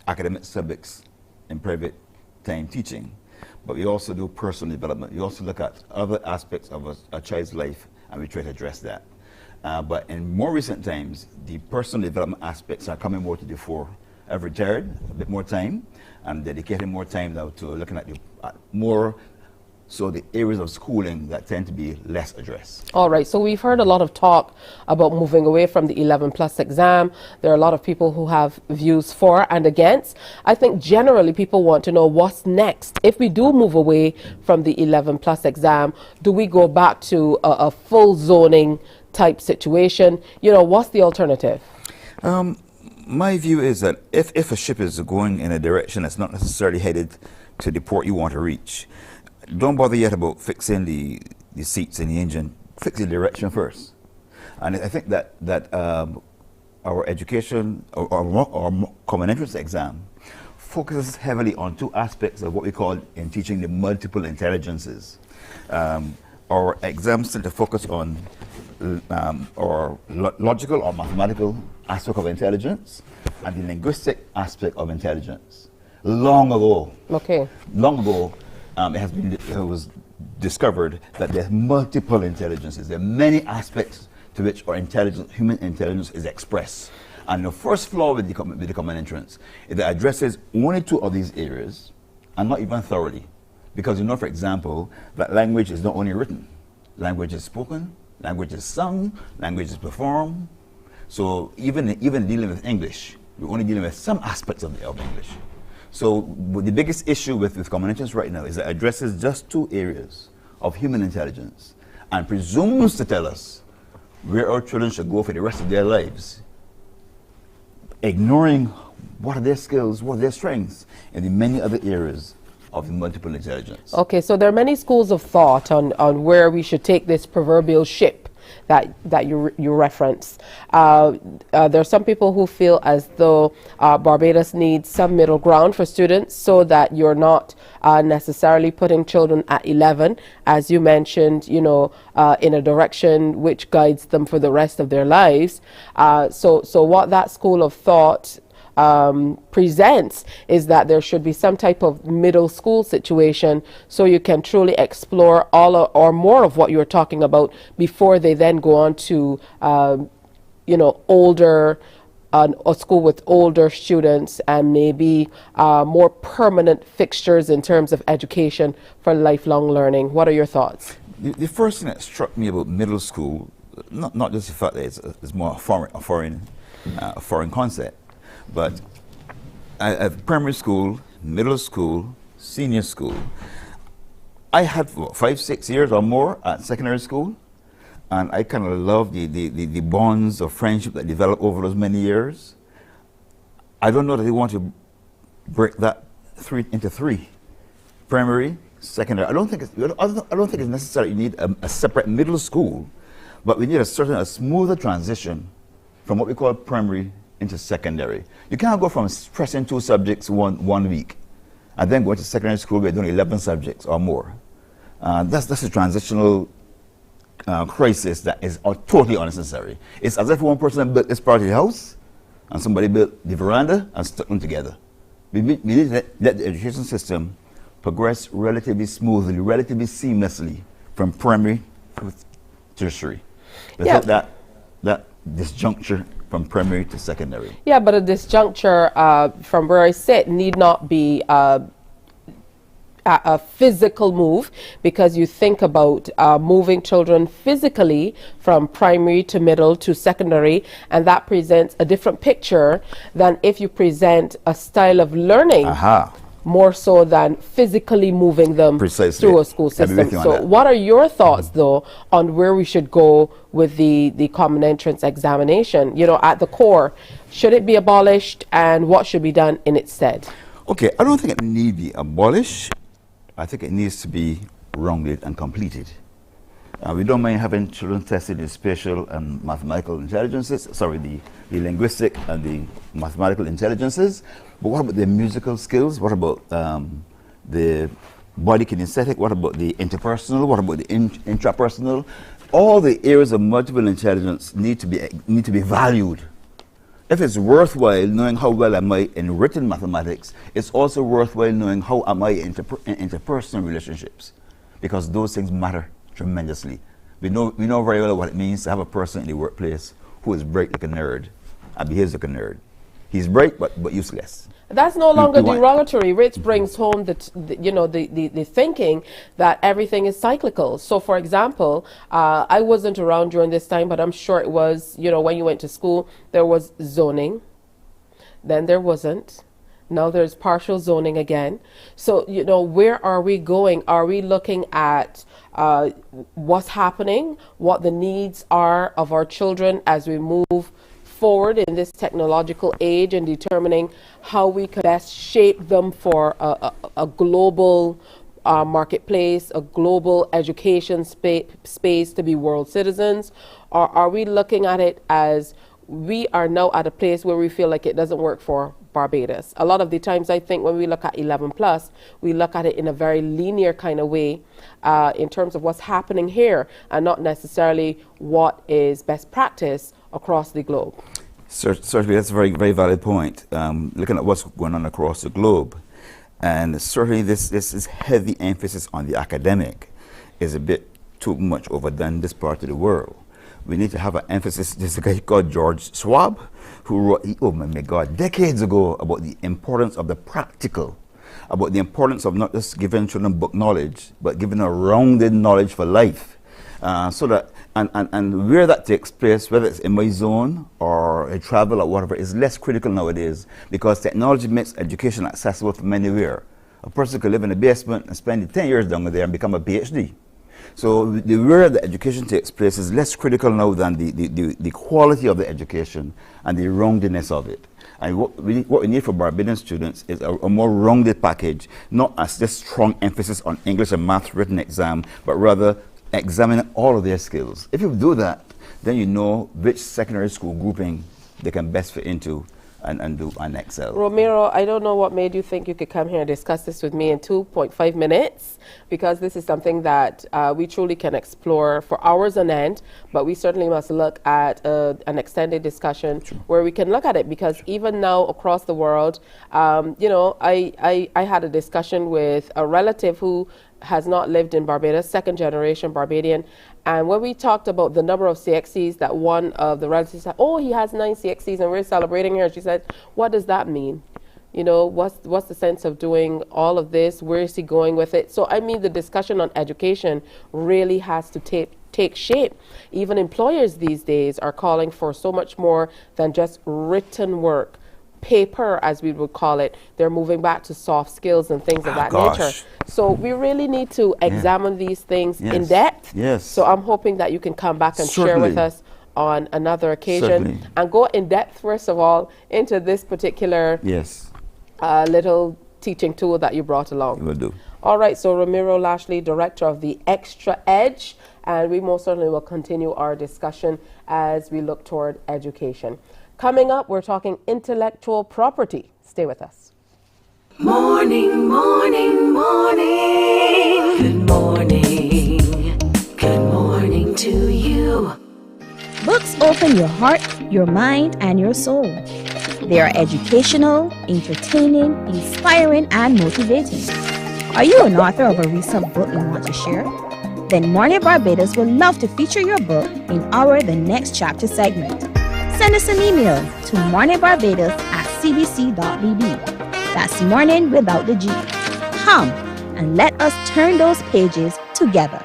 academic subjects in private time teaching, but we also do personal development. We also look at other aspects of a child's life, and we try to address that. But in more recent times, the personal development aspects are coming more to the fore. I've retired, a bit more time, and dedicating more time now to looking at the areas of schooling that tend to be less addressed. All right, so we've heard a lot of talk about moving away from the 11+ exam. There are a lot of people who have views for and against. I think generally people want to know what's next. If we do move away from the 11+ exam, do we go back to a full zoning type situation? You know, what's the alternative? My view is that if a ship is going in a direction that's not necessarily headed to the port you want to reach, don't bother yet about fixing the seats in the engine. Fix the direction first. And I think that our education or common entrance exam focuses heavily on two aspects of what we call in teaching the multiple intelligences. Our exams tend to focus on or logical or mathematical aspect of intelligence and the linguistic aspect of intelligence. Long ago, it was discovered that there's multiple intelligences. There are many aspects to which our intelligence, human intelligence, is expressed. And the first flaw with the common entrance is that it addresses only two of these areas and not even thoroughly. Because you know, for example, that language is not only written, language is spoken, language is sung, language is performed. So even dealing with English, we're only dealing with some aspects of English. So the biggest issue with common entrance right now is that it addresses just two areas of human intelligence and presumes to tell us where our children should go for the rest of their lives, ignoring what are their skills, what are their strengths in the many other areas of multiple intelligence. Okay, so there are many schools of thought on where we should take this proverbial ship that you reference. There are some people who feel as though Barbados needs some middle ground for students so that you're not necessarily putting children at 11, as you mentioned, you know, in a direction which guides them for the rest of their lives. So what that school of thought presents is that there should be some type of middle school situation so you can truly explore all or more of what you're talking about before they then go on to you know, older a school with older students and maybe more permanent fixtures in terms of education for lifelong learning. What are your thoughts? The first thing that struck me about middle school, not just the fact that it's more a foreign concept, but at primary school, middle school, senior school, I had 5, 6 years or more at secondary school, and I kind of love the bonds of friendship that developed over those many years. I don't know that they want to break that into three: primary, secondary. I don't think it's necessary. You need a separate middle school, but we need a smoother transition from what we call primary into secondary. You can't go from stressing 2 subjects one week and then go to secondary school where you're doing 11 subjects or more. That's a transitional crisis that is totally unnecessary. It's as if one person built this part of the house and somebody built the veranda and stuck them together. We need to let the education system progress relatively smoothly, relatively seamlessly from primary to tertiary. Without that disjuncture from primary to secondary. Yeah, but a disjuncture from where I sit need not be a physical move, because you think about moving children physically from primary to middle to secondary, and that presents a different picture than if you present a style of learning more so than physically moving them through a school system. So what are your thoughts though on where we should go with the common entrance examination? You know, at the core, should it be abolished and what should be done in its stead? Okay, I don't think it needs to be abolished. I think it needs to be rounded and completed. We don't mind having children tested in spatial and mathematical intelligences, the linguistic and the mathematical intelligences, but what about the musical skills? What about the body kinesthetic? What about the interpersonal? What about the intrapersonal? All the areas of multiple intelligence need to be valued. If it's worthwhile knowing how well am I in written mathematics, it's also worthwhile knowing how am I in interpersonal relationships, because those things matter tremendously. We know very well what it means to have a person in the workplace who is bright like a nerd and behaves like a nerd. He's bright but useless. That's no longer derogatory. Rich brings home the thinking that everything is cyclical. So, for example, I wasn't around during this time, but I'm sure it was, when you went to school, there was zoning. Then there wasn't. Now there's partial zoning again. So, where are we going? Are we looking at what's happening, what the needs are of our children as we move forward in this technological age and determining how we can best shape them for a global marketplace, a global education space to be world citizens? Or are we looking at it as we are now at a place where we feel like it doesn't work for Barbados? A lot of the times I think when we look at 11 plus, we look at it in a very linear kind of way in terms of what's happening here and not necessarily what is best practice across the globe. Certainly, that's a very, very valid point. Looking at what's going on across the globe, and certainly this is heavy emphasis on the academic is a bit too much overdone in this part of the world. We need to have an emphasis. There's a guy called George Schwab who wrote, oh my God, decades ago about the importance of the practical, about the importance of not just giving children book knowledge, but giving a rounded knowledge for life. So that, and where that takes place, whether it's in my zone or a travel or whatever, is less critical nowadays because technology makes education accessible from anywhere. A person could live in a basement and spend 10 years down there and become a PhD. So where the education takes place is less critical now than the quality of the education and the roundedness of it. And what we need for Barbadian students is a more rounded package, not as just strong emphasis on English and math written exam, but rather examining all of their skills. If you do that, then you know which secondary school grouping they can best fit into and excel. Romero, I don't know what made you think you could come here and discuss this with me in 2.5 minutes, because this is something that we truly can explore for hours on end, but we certainly must look at an extended discussion where we can look at it, because even now across the world, you know, I had a discussion with a relative who has not lived in Barbados, second generation Barbadian, and when we talked about the number of CXCs that one of the relatives said, oh, he has 9 CXCs and we're celebrating here, she said, what does that mean? You know, what's the sense of doing all of this? Where is he going with it? So I mean, the discussion on education really has to take shape. Even employers these days are calling for so much more than just written work. Paper, as we would call it. They're moving back to soft skills and things of that nature. So we really need to examine these things in depth. Yes. So I'm hoping that you can come back and share with us on another occasion and go in depth, first of all, into this particular little teaching tool that you brought along. Will do. All right, so Ramiro Lashley, director of the Extra Edge, and we most certainly will continue our discussion as we look toward education. Coming up, we're talking intellectual property. Stay with us. Morning, morning, morning. Good morning. Good morning to you. Books open your heart, your mind, and your soul. They are educational, entertaining, inspiring, and motivating. Are you an author of a recent book you want to share? Then Mornin Barbados would love to feature your book in our The Next Chapter segment. Send us an email to morninbarbados@cbc.bb. That's morning without the G. Come and let us turn those pages together.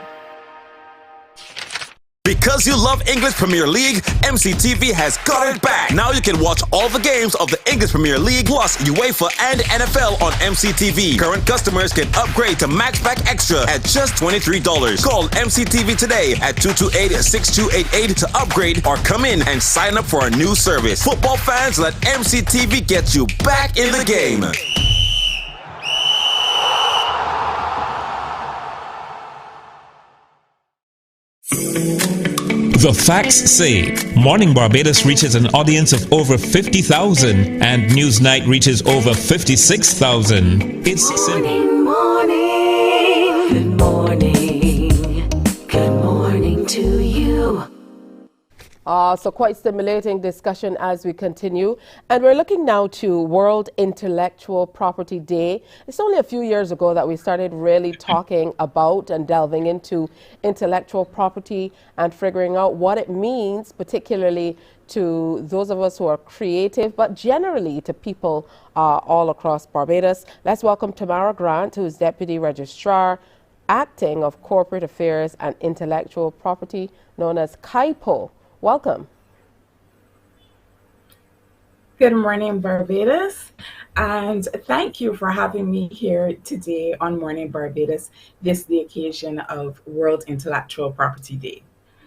Because you love English Premier League, MCTV has got it back. Now you can watch all the games of the English Premier League plus UEFA and NFL on MCTV. Current customers can upgrade to Maxback Extra at just $23. Call MCTV today at 228-6288 to upgrade or come in and sign up for a new service. Football fans, let MCTV get you back in the game. The facts say Morning Barbados reaches an audience of over 50,000 and Newsnight reaches over 56,000. It's Morning, morning. Good morning. Good morning to you. So quite stimulating discussion as we continue. And we're looking now to World Intellectual Property Day. It's only a few years ago that we started really talking about and delving into intellectual property and figuring out what it means, particularly to those of us who are creative, but generally to people all across Barbados. Let's welcome Tamara Grant, who is Deputy Registrar, Acting of Corporate Affairs and Intellectual Property, known as CAIPO. Welcome. Good morning, Barbados, and thank you for having me here today on Morning Barbados, this the occasion of World Intellectual Property Day.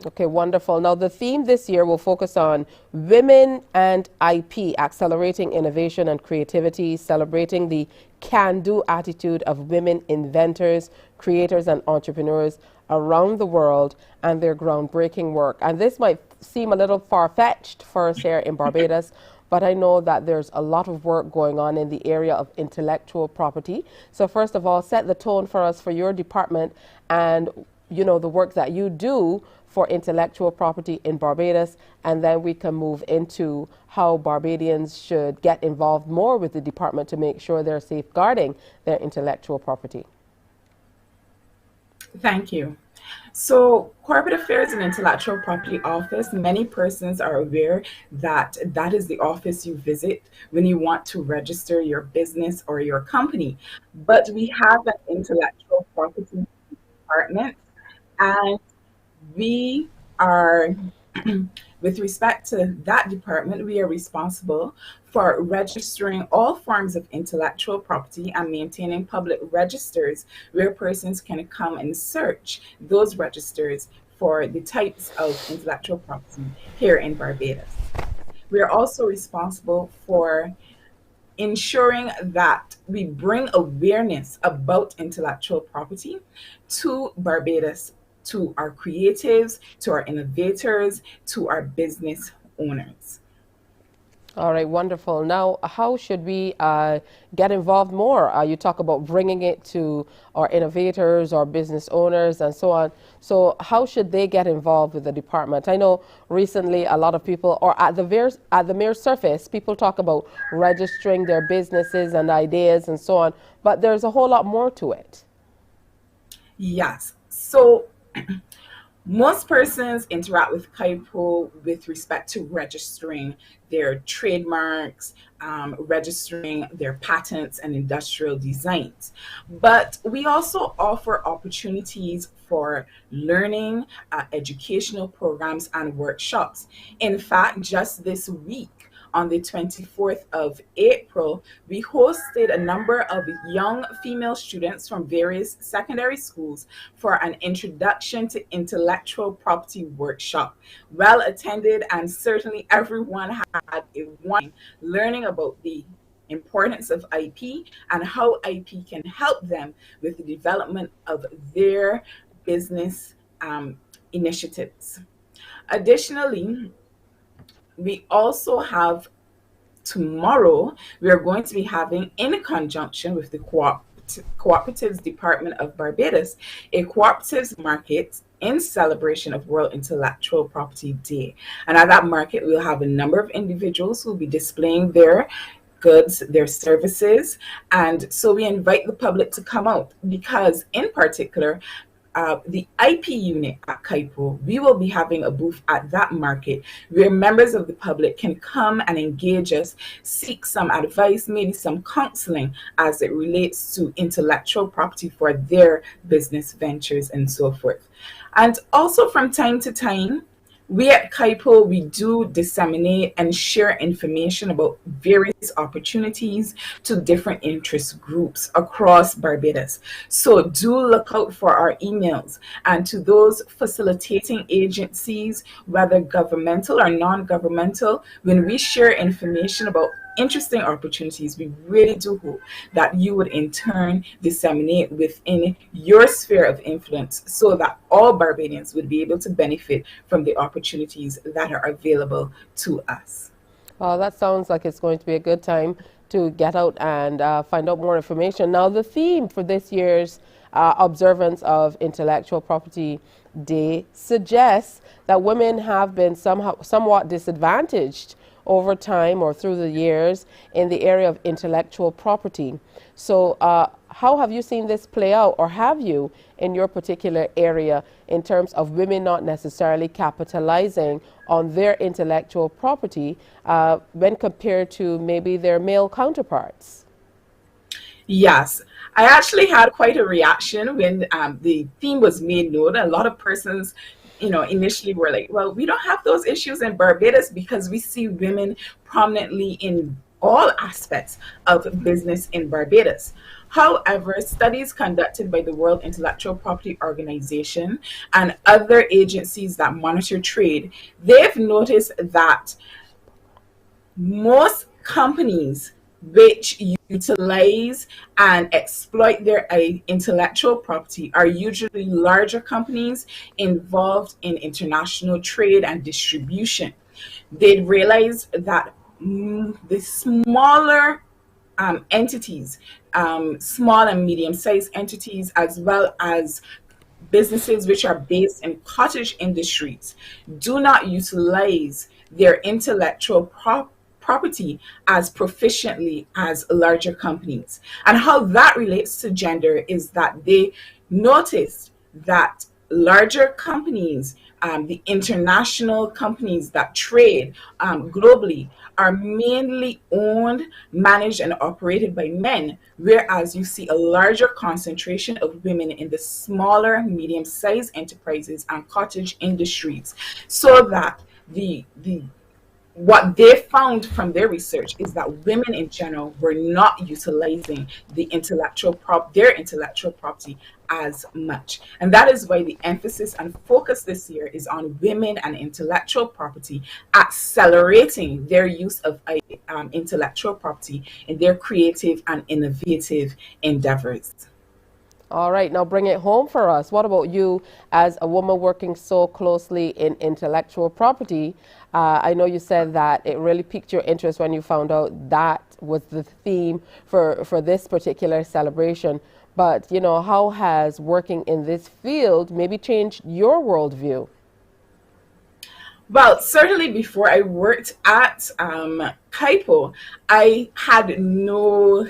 Okay, wonderful. Now, the theme this year will focus on women and IP, accelerating innovation and creativity, celebrating the can-do attitude of women inventors, creators, and entrepreneurs around the world and their groundbreaking work. And this might seem a little far-fetched for us here in Barbados, but I know that there's a lot of work going on in the area of intellectual property. So first of all, set the tone for us for your department and the work that you do for intellectual property in Barbados, and then we can move into how Barbadians should get involved more with the department to make sure they're safeguarding their intellectual property. Thank you. So, Corporate Affairs and Intellectual Property Office, many persons are aware that that is the office you visit when you want to register your business or your company. But we have an intellectual property department, and we are, with respect to that department, we are responsible for registering all forms of intellectual property and maintaining public registers where persons can come and search those registers for the types of intellectual property here in Barbados. We are also responsible for ensuring that we bring awareness about intellectual property to Barbados, to our creatives, to our innovators, to our business owners. All right, wonderful. Now, how should we get involved more? You talk about bringing it to our innovators, our business owners, and so on. So how should they get involved with the department? I know recently a lot of people, or at the mere surface, people talk about registering their businesses and ideas and so on, but there's a whole lot more to it. Yes. So most persons interact with CAIPO with respect to registering their trademarks, registering their patents and industrial designs. But we also offer opportunities for learning, educational programs and workshops. In fact, just this week, on the 24th of April, we hosted a number of young female students from various secondary schools for an introduction to intellectual property workshop. Well attended, and certainly everyone had a wonderful learning about the importance of IP and how IP can help them with the development of their business initiatives. Additionally, we also have tomorrow, we are going to be having, in conjunction with the Cooperatives Department of Barbados, a cooperatives market in celebration of World Intellectual Property Day. And at that market, we'll have a number of individuals who will be displaying their goods, their services. And so we invite the public to come out because, in particular, the IP unit at CAIPO, we will be having a booth at that market where members of the public can come and engage us, seek some advice, maybe some counseling as it relates to intellectual property for their business ventures and so forth. And also from time to time, we at CAIPO, we do disseminate and share information about various opportunities to different interest groups across Barbados. So do look out for our emails. And to those facilitating agencies, whether governmental or non-governmental, when we share information about interesting opportunities, we really do hope that you would in turn disseminate within your sphere of influence so that all Barbadians would be able to benefit from the opportunities that are available to us. Well, that sounds like it's going to be a good time to get out and find out more information. Now, the theme for this year's observance of Intellectual Property Day suggests that women have been somewhat disadvantaged over time or through the years in the area of intellectual property. So how have you seen this play out, or have you in your particular area, in terms of women not necessarily capitalizing on their intellectual property when compared to maybe their male counterparts? Yes, I actually had quite a reaction when the theme was made known. A lot of persons initially were like, well, we don't have those issues in Barbados because we see women prominently in all aspects of business in Barbados. However, studies conducted by the World Intellectual Property Organization and other agencies that monitor trade, they've noticed that most companies which utilize and exploit their intellectual property are usually larger companies involved in international trade and distribution. They realize that the smaller entities, small and medium-sized entities, as well as businesses which are based in cottage industries, do not utilize their intellectual property as proficiently as larger companies. And how that relates to gender is that they noticed that larger companies, the international companies that trade globally, are mainly owned, managed, and operated by men, whereas you see a larger concentration of women in the smaller, medium-sized enterprises and cottage industries. So that what they found from their research is that women in general were not utilizing their intellectual property as much. And that is why the emphasis and focus this year is on women and intellectual property, accelerating their use of intellectual property in their creative and innovative endeavors. All right, now bring it home for us. What about you as a woman working so closely in intellectual property? I know you said that it really piqued your interest when you found out that was the theme for this particular celebration. But, you know, how has working in this field maybe changed your worldview? Well, certainly before I worked at Kaipo, I had no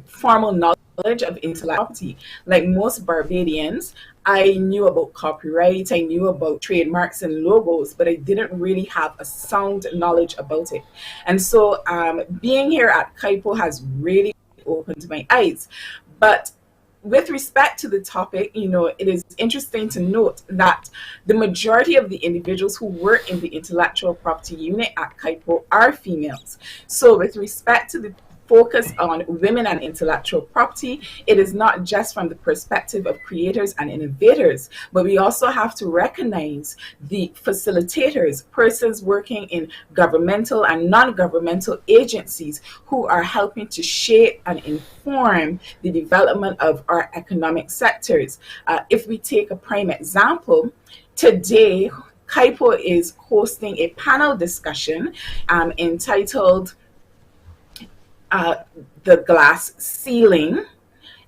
formal knowledge of intellectual property. Like most Barbadians, I knew about copyright, I knew about trademarks and logos, but I didn't really have a sound knowledge about it. And so being here at Kaipo has really opened my eyes. But with respect to the topic, you know, it is interesting to note that the majority of the individuals who work in the intellectual property unit at Kaipo are females. So with respect to the focus on women and intellectual property, it is not just from the perspective of creators and innovators, but we also have to recognize the facilitators, persons working in governmental and non-governmental agencies who are helping to shape and inform the development of our economic sectors. If we take a prime example, today Kaipo is hosting a panel discussion entitled The Glass Ceiling.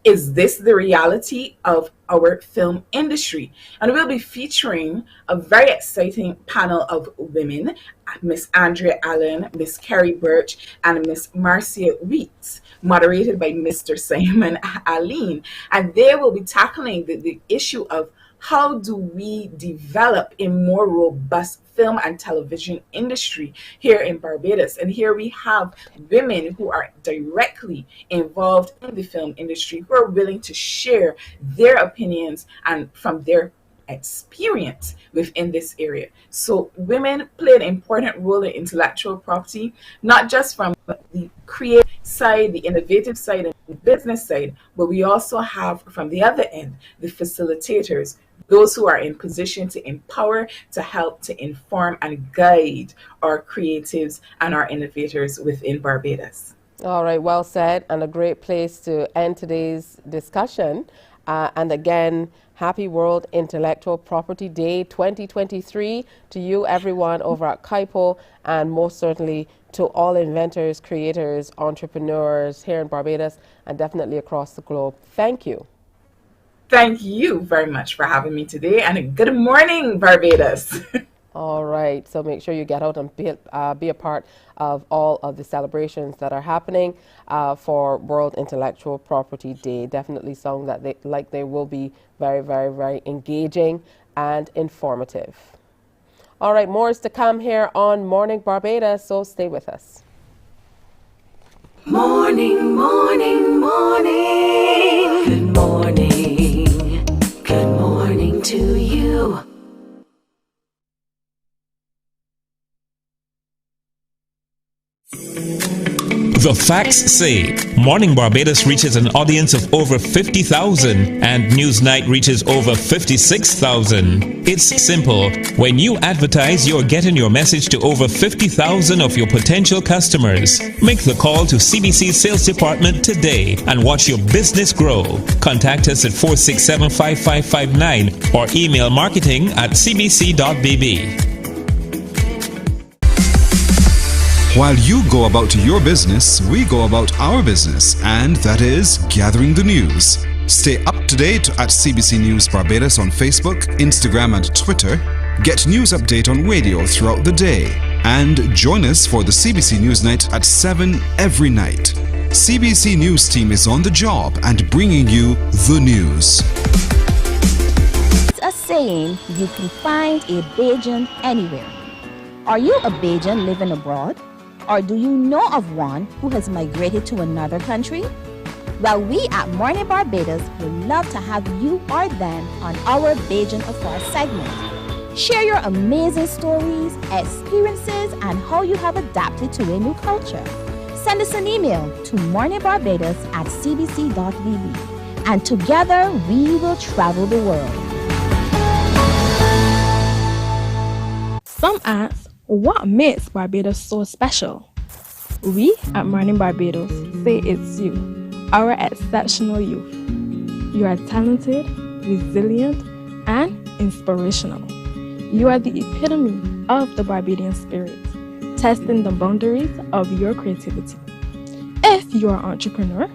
Is this the reality of our film industry? And we'll be featuring a very exciting panel of women, Miss Andrea Allen, Miss Carrie Birch, and Miss Marcia Weeks, moderated by Mr. Simon Aline. And they will be tackling the issue of how do we develop a more robust film and television industry here in Barbados. And here we have women who are directly involved in the film industry who are willing to share their opinions and from their experience within this area. So women play an important role in intellectual property, not just from the creative side, the innovative side, and the business side, but we also have from the other end, the facilitators, those who are in position to empower, to help, to inform and guide our creatives and our innovators within Barbados. All right, well said, and a great place to end today's discussion. And again, happy World Intellectual Property Day 2023 to you, everyone over at Kaipo, and most certainly to all inventors, creators, entrepreneurs here in Barbados and definitely across the globe. Thank you. Thank you very much for having me today, and good morning, Barbados. All right, so make sure you get out and be a part of all of the celebrations that are happening for World Intellectual Property Day. Definitely sound that they will be very, very, very engaging and informative. All right, more is to come here on Morning Barbados, so stay with us. Morning, morning, morning. Good morning. Good morning to you. The facts say Morning Barbados reaches an audience of over 50,000 and Newsnight reaches over 56,000. It's simple. When you advertise, you're getting your message to over 50,000 of your potential customers. Make the call to CBC Sales Department today and watch your business grow. Contact us at 467-5559 or email marketing@cbc.bb. While you go about your business, we go about our business, and that is gathering the news. Stay up to date at CBC News Barbados on Facebook, Instagram, and Twitter. Get news update on radio throughout the day. And join us for the CBC News Night at 7 every night. CBC News team is on the job and bringing you the news. It's a saying you can find a Bajan anywhere. Are you a Bajan living abroad? Or do you know of one who has migrated to another country? Well, we at Mornin Barbados would love to have you or them on our Bajan Affairs segment. Share your amazing stories, experiences, and how you have adapted to a new culture. Send us an email to morninbarbados@cbc.bb, and together we will travel the world. Some ask, what makes Barbados so special? We at Mornin Barbados say it's you, our exceptional youth. You are talented, resilient, and inspirational. You are the epitome of the Barbadian spirit, testing the boundaries of your creativity. If you are an entrepreneur,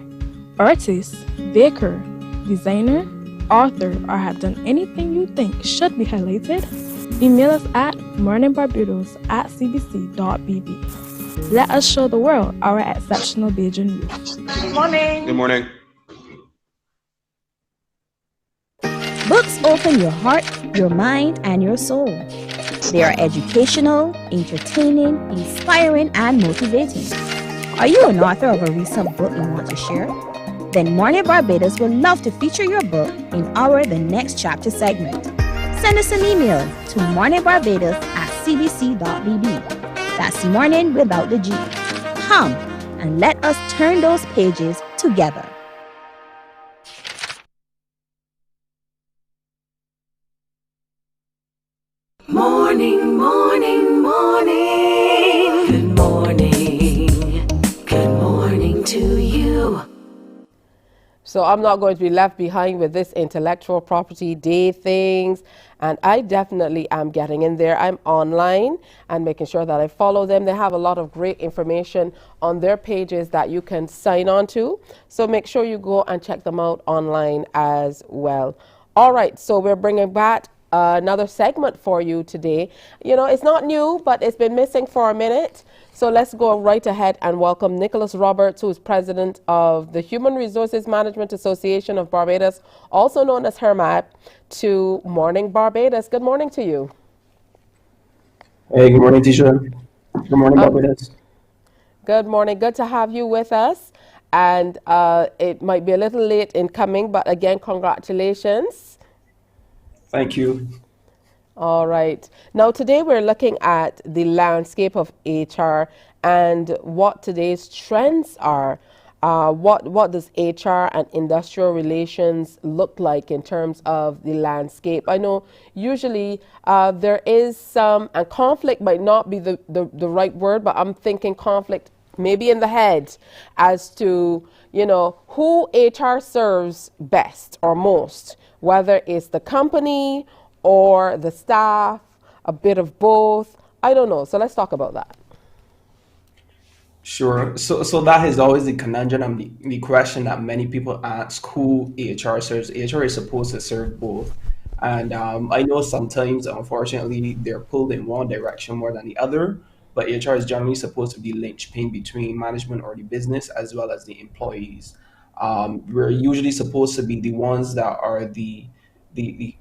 artist, baker, designer, author, or have done anything you think should be highlighted, email us at morninbarbados@cbc.bb. Let us show the world our exceptional Bajan youth. Good morning. Good morning. Books open your heart, your mind, and your soul. They are educational, entertaining, inspiring, and motivating. Are you an author of a recent book you want to share? Then Mornin Barbados would love to feature your book in our The Next Chapter segment. Send us an email to morninbarbados@cbc.bb. That's morning without the G. Come and let us turn those pages together. Morning, morning, morning. Good morning. Good morning to you. So I'm not going to be left behind with this intellectual property day things, and I definitely am getting in there. I'm online and making sure that I follow them. They have a lot of great information on their pages that you can sign on to. So make sure you go and check them out online as well. All right, so we're bringing back another segment for you today. You know, it's not new, but it's been missing for a minute. So let's go right ahead and welcome Nicholas Roberts, who is president of the Human Resources Management Association of Barbados, also known as HERMAT, to Morning Barbados. Good morning to you. Hey, good morning, teacher. Good morning, Barbados. Good morning. Good to have you with us. And it might be a little late in coming, but again, congratulations. Thank you. All right. Now, today we're looking at the landscape of HR and what today's trends are. What does HR and industrial relations look like in terms of the landscape? I know usually there is some, and conflict might not be the right word, but I'm thinking conflict maybe in the head as to, you know, who HR serves best or most, whether it's the company or the staff, a bit of both. I don't know. So let's talk about that. Sure. So that is always the conundrum, the question that many people ask, who HR serves. HR is supposed to serve both. And I know sometimes, unfortunately, they're pulled in one direction more than the other, but HR is generally supposed to be linchpin between management or the business as well as the employees. We're usually supposed to be the ones that are the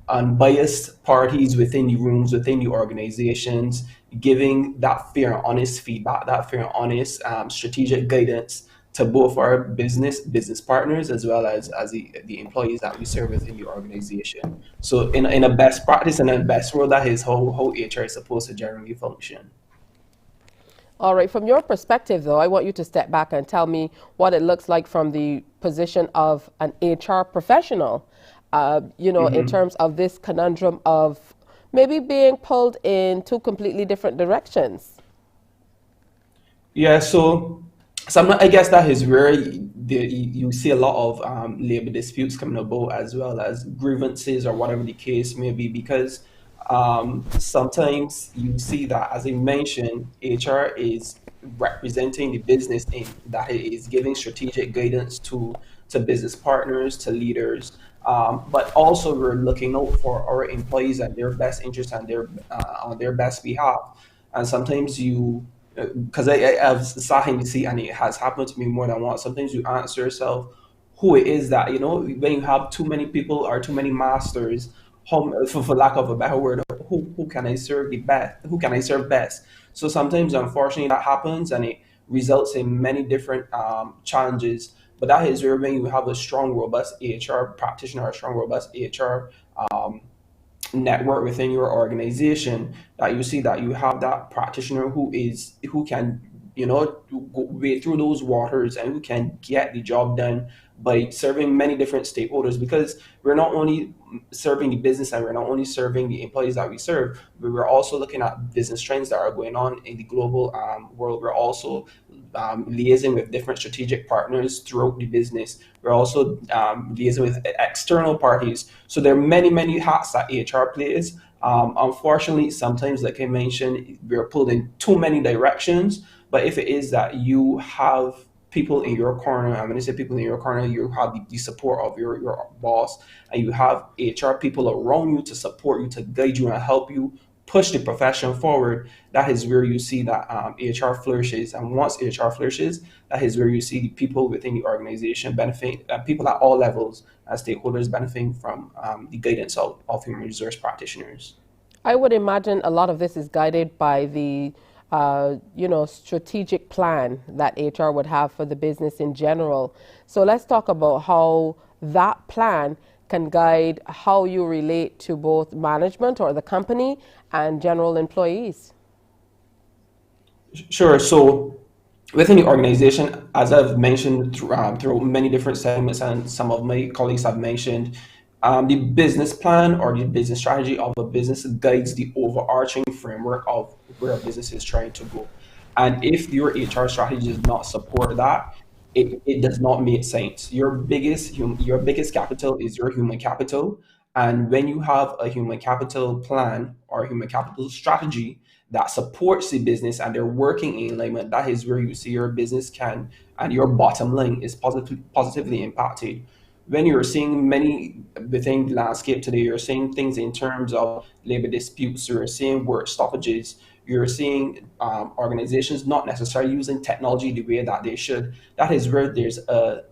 unbiased parties within the rooms, within the organizations, giving that fair and honest feedback, that fair and honest strategic guidance to both our business partners as well as the employees that we serve within the organization. So in a best practice and a best world, that is how HR is supposed to generally function. All right, from your perspective, though, I want you to step back and tell me what it looks like from the position of an HR professional, in terms of this conundrum of maybe being pulled in two completely different directions. Yeah, so I guess that is where you see a lot of labor disputes coming about, as well as grievances or whatever the case may be, because sometimes you see that, as I mentioned, HR is representing the business in that it is giving strategic guidance to business partners, to leaders, but also we're looking out for our employees and their best interests and their on their best behalf. And sometimes because I've starting to see, and it has happened to me more than once. Sometimes you ask yourself who it is that, when you have too many people or too many masters, for lack of a better word, who can I serve the best? Who can I serve best? So sometimes, unfortunately, that happens, and it results in many different challenges. But that is where, when you have a strong, robust HR practitioner, a strong, robust HR network within your organization, that you see that you have that practitioner who can wade through those waters and who can get the job done by serving many different stakeholders, because we're not only serving the business and we're not only serving the employees that we serve, but we're also looking at business trends that are going on in the global world. We're also liaising with different strategic partners throughout the business. We're also liaising with external parties. So there are many hats that HR plays. Unfortunately, sometimes, like I mentioned, we're pulled in too many directions. But if it is that you have people in your corner, and when I say people in your corner, you have the support of your boss, and you have HR people around you to support you, to guide you and help you push the profession forward, that is where you see that HR flourishes. And once HR flourishes, that is where you see the people within the organization benefit, people at all levels as stakeholders benefiting from the guidance of human resource practitioners. I would imagine a lot of this is guided by the strategic plan that HR would have for the business in general. So let's talk about how that plan can guide how you relate to both management or the company and general employees. Sure. So within the organization, as I've mentioned through many different segments, and some of my colleagues have mentioned, the business plan or the business strategy of a business guides the overarching framework of where a business is trying to go. And if your HR strategy does not support that, it does not make sense. Your biggest capital is your human capital. And when you have a human capital plan or human capital strategy that supports the business and they're working in alignment, that is where you see your business and your bottom line is positively impacted. When you're seeing many within the landscape today, you're seeing things in terms of labor disputes, you're seeing work stoppages, you're seeing organizations not necessarily using technology the way that they should. That is where there's a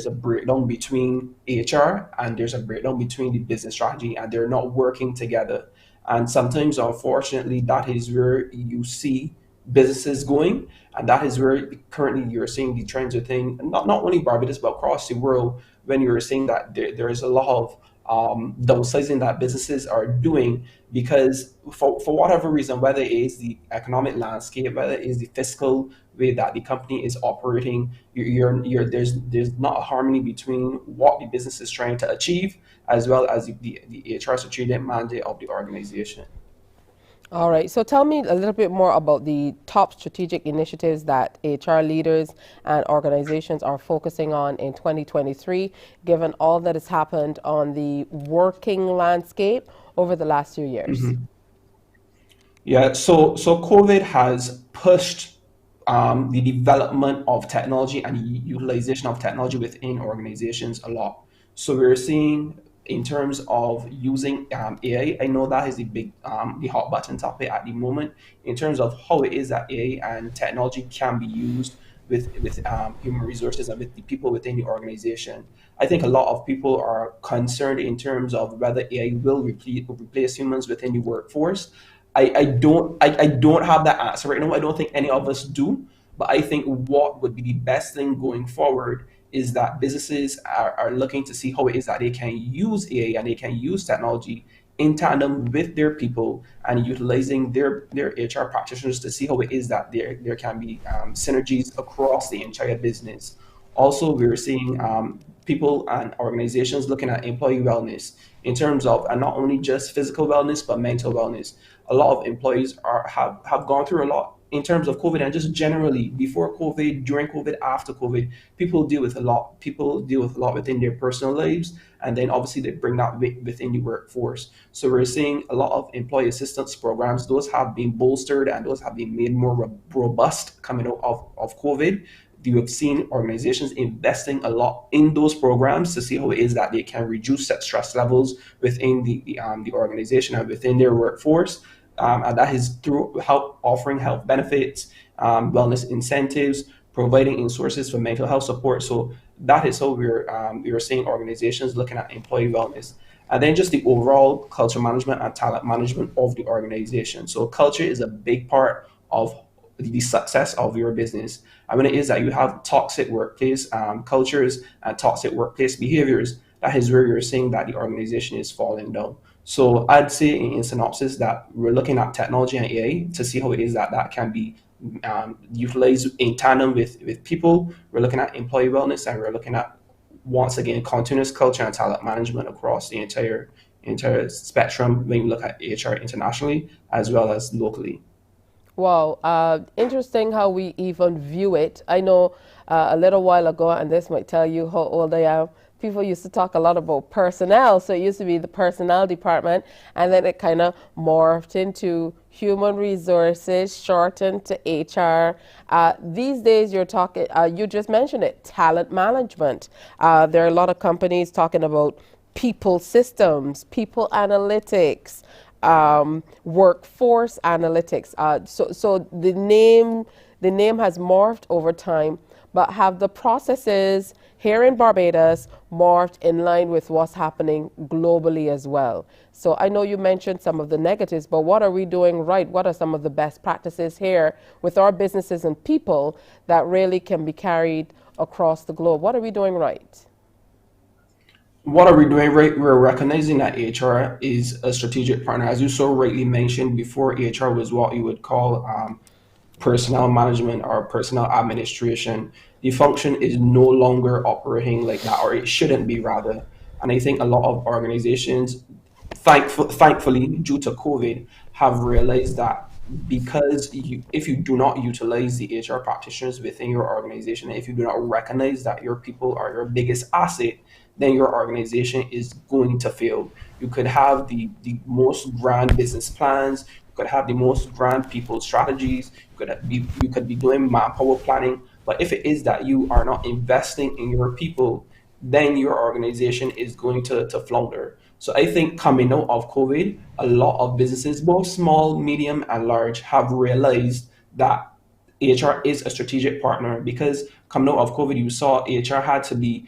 breakdown between HR and there's a breakdown between the business strategy, and they're not working together. And sometimes, unfortunately, that is where you see businesses going, and that is where currently you're seeing the trends within not only Barbados but across the world, when you're seeing that there is a lot of downsizing that businesses are doing, because for whatever reason, whether it is the economic landscape, whether it is the fiscal way that the company is operating, there's not a harmony between what the business is trying to achieve as well as the HR strategic mandate of the organization. All right, so tell me a little bit more about the top strategic initiatives that HR leaders and organizations are focusing on in 2023, given all that has happened on the working landscape over the last few years. Mm-hmm. Yeah, so COVID has pushed the development of technology and utilization of technology within organizations a lot. So we're seeing, in terms of using AI, I know that is the hot button topic at the moment, in terms of how it is that AI and technology can be used with human resources and with the people within the organization. I think a lot of people are concerned in terms of whether AI will replace humans within the workforce. I don't have that answer right now. I don't think any of us do, but I think what would be the best thing going forward is that businesses are looking to see how it is that they can use AI and they can use technology in tandem with their people and utilizing their HR practitioners to see how it is that there can be synergies across the entire business. Also, we're seeing people and organizations looking at employee wellness in terms of, and not only just physical wellness, but mental wellness. A lot of employees have gone through a lot in terms of COVID, and just generally before COVID, during COVID, after COVID, people deal with a lot. People deal with a lot within their personal lives, and then obviously they bring that within the workforce. So we're seeing a lot of employee assistance programs. Those have been bolstered and those have been made more robust coming out of COVID. You have seen organizations investing a lot in those programs to see how it is that they can reduce that stress levels within the organization and within their workforce. And that is through offering health benefits, wellness incentives, providing resources for mental health support. So that is how we're seeing organizations looking at employee wellness. And then just the overall culture management and talent management of the organization. So culture is a big part of the success of your business. And when it is that you have toxic workplace cultures and toxic workplace behaviors, that is where you're seeing that the organization is falling down. So I'd say in synopsis that we're looking at technology and AI to see how it is that can be utilized in tandem with people. We're looking at employee wellness, and we're looking at, once again, continuous culture and talent management across the entire spectrum when you look at HR internationally as well as locally. Wow, interesting how we even view it. I know a little while ago, and this might tell you how old I am, people used to talk a lot about personnel. So it used to be the personnel department, and then it kind of morphed into human resources, shortened to HR. These days you're talking, you just mentioned it, talent management. There are a lot of companies talking about people systems, people analytics, workforce analytics. So the name has morphed over time, but have the processes here in Barbados morphed in line with what's happening globally as well? So I know you mentioned some of the negatives, but what are we doing right? What are some of the best practices here with our businesses and people that really can be carried across the globe? What are we doing right? What are we doing right? We're recognizing that HR is a strategic partner. As you so rightly mentioned before, HR was what you would call personnel management or personnel administration. The function is no longer operating like that, or it shouldn't be, rather. And I think a lot of organizations, thankfully, due to COVID, have realized that because if you do not utilize the HR practitioners within your organization, if you do not recognize that your people are your biggest asset, then your organization is going to fail. You could have the most grand business plans, you could have the most grand people strategies, you could be doing manpower planning, but if it is that you are not investing in your people, then your organization is going to flounder. So I think coming out of COVID, a lot of businesses, both small, medium, and large, have realized that HR is a strategic partner, because coming out of COVID, you saw HR had to be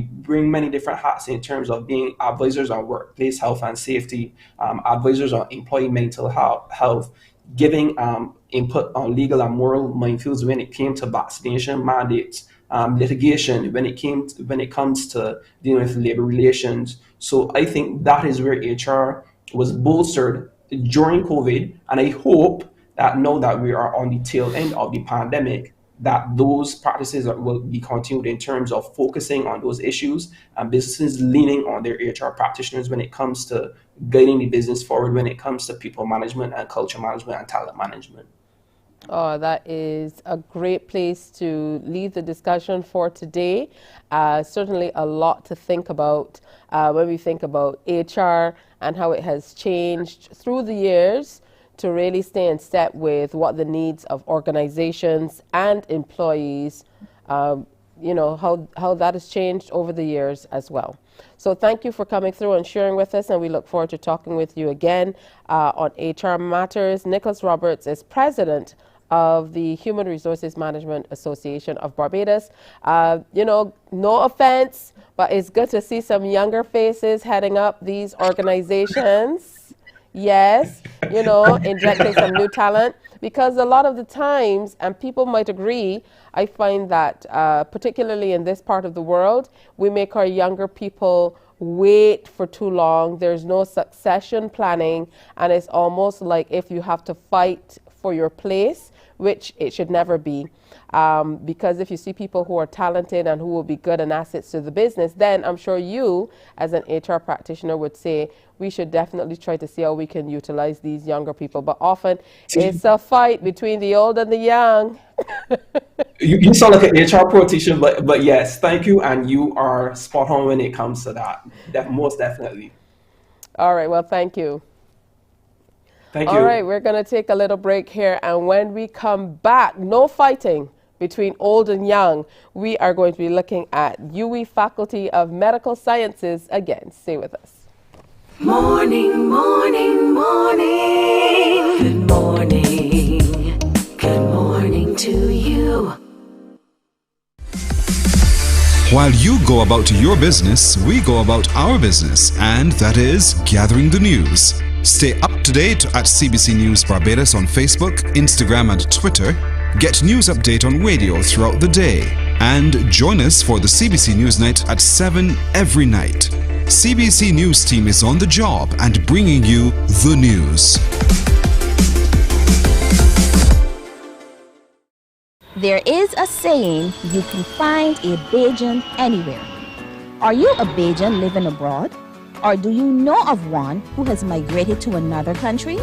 bring many different hats in terms of being advisors on workplace health and safety, advisors on employee mental health, giving input on legal and moral minefields when it came to vaccination mandates, litigation when it comes to dealing with labor relations. So I think that is where HR was bolstered during COVID, and I hope that now that we are on the tail end of the pandemic, that those practices will be continued in terms of focusing on those issues and businesses leaning on their HR practitioners when it comes to guiding the business forward, when it comes to people management and culture management and talent management. Oh, that is a great place to leave the discussion for today. Certainly a lot to think about when we think about HR and how it has changed through the years to really stay in step with what the needs of organizations and employees, you know, how that has changed over the years as well. So thank you for coming through and sharing with us, and we look forward to talking with you again on HR Matters. Nicholas Roberts is president of the Human Resources Management Association of Barbados. You know, no offense, but it's good to see some younger faces heading up these organizations. Yes, you know, injecting some new talent, because a lot of the times, and people might agree, I find that particularly in this part of the world, we make our younger people wait for too long. There's no succession planning, and it's almost like if you have to fight for your place, which it should never be. Because if you see people who are talented and who will be good and assets to the business, then I'm sure you, as an HR practitioner, would say we should definitely try to see how we can utilize these younger people. But often it's a fight between the old and the young. You sound like an HR practitioner, but yes, thank you, and you are spot on when it comes to that. Most definitely. All right. Well, thank you. Thank you. All right, we're going to take a little break here, and when we come back, no fighting between old and young. We are going to be looking at UE Faculty of Medical Sciences again. Stay with us. Morning, morning, morning. Good morning. Good morning to you. While you go about your business, we go about our business, and that is gathering the news. Stay up to date at CBC News Barbados on Facebook, Instagram, and Twitter. Get news update on radio throughout the day. And join us for the CBC News Night at 7 every night. CBC News team is on the job and bringing you the news. There is a saying, you can find a Bajan anywhere. Are you a Bajan living abroad? Or do you know of one who has migrated to another country?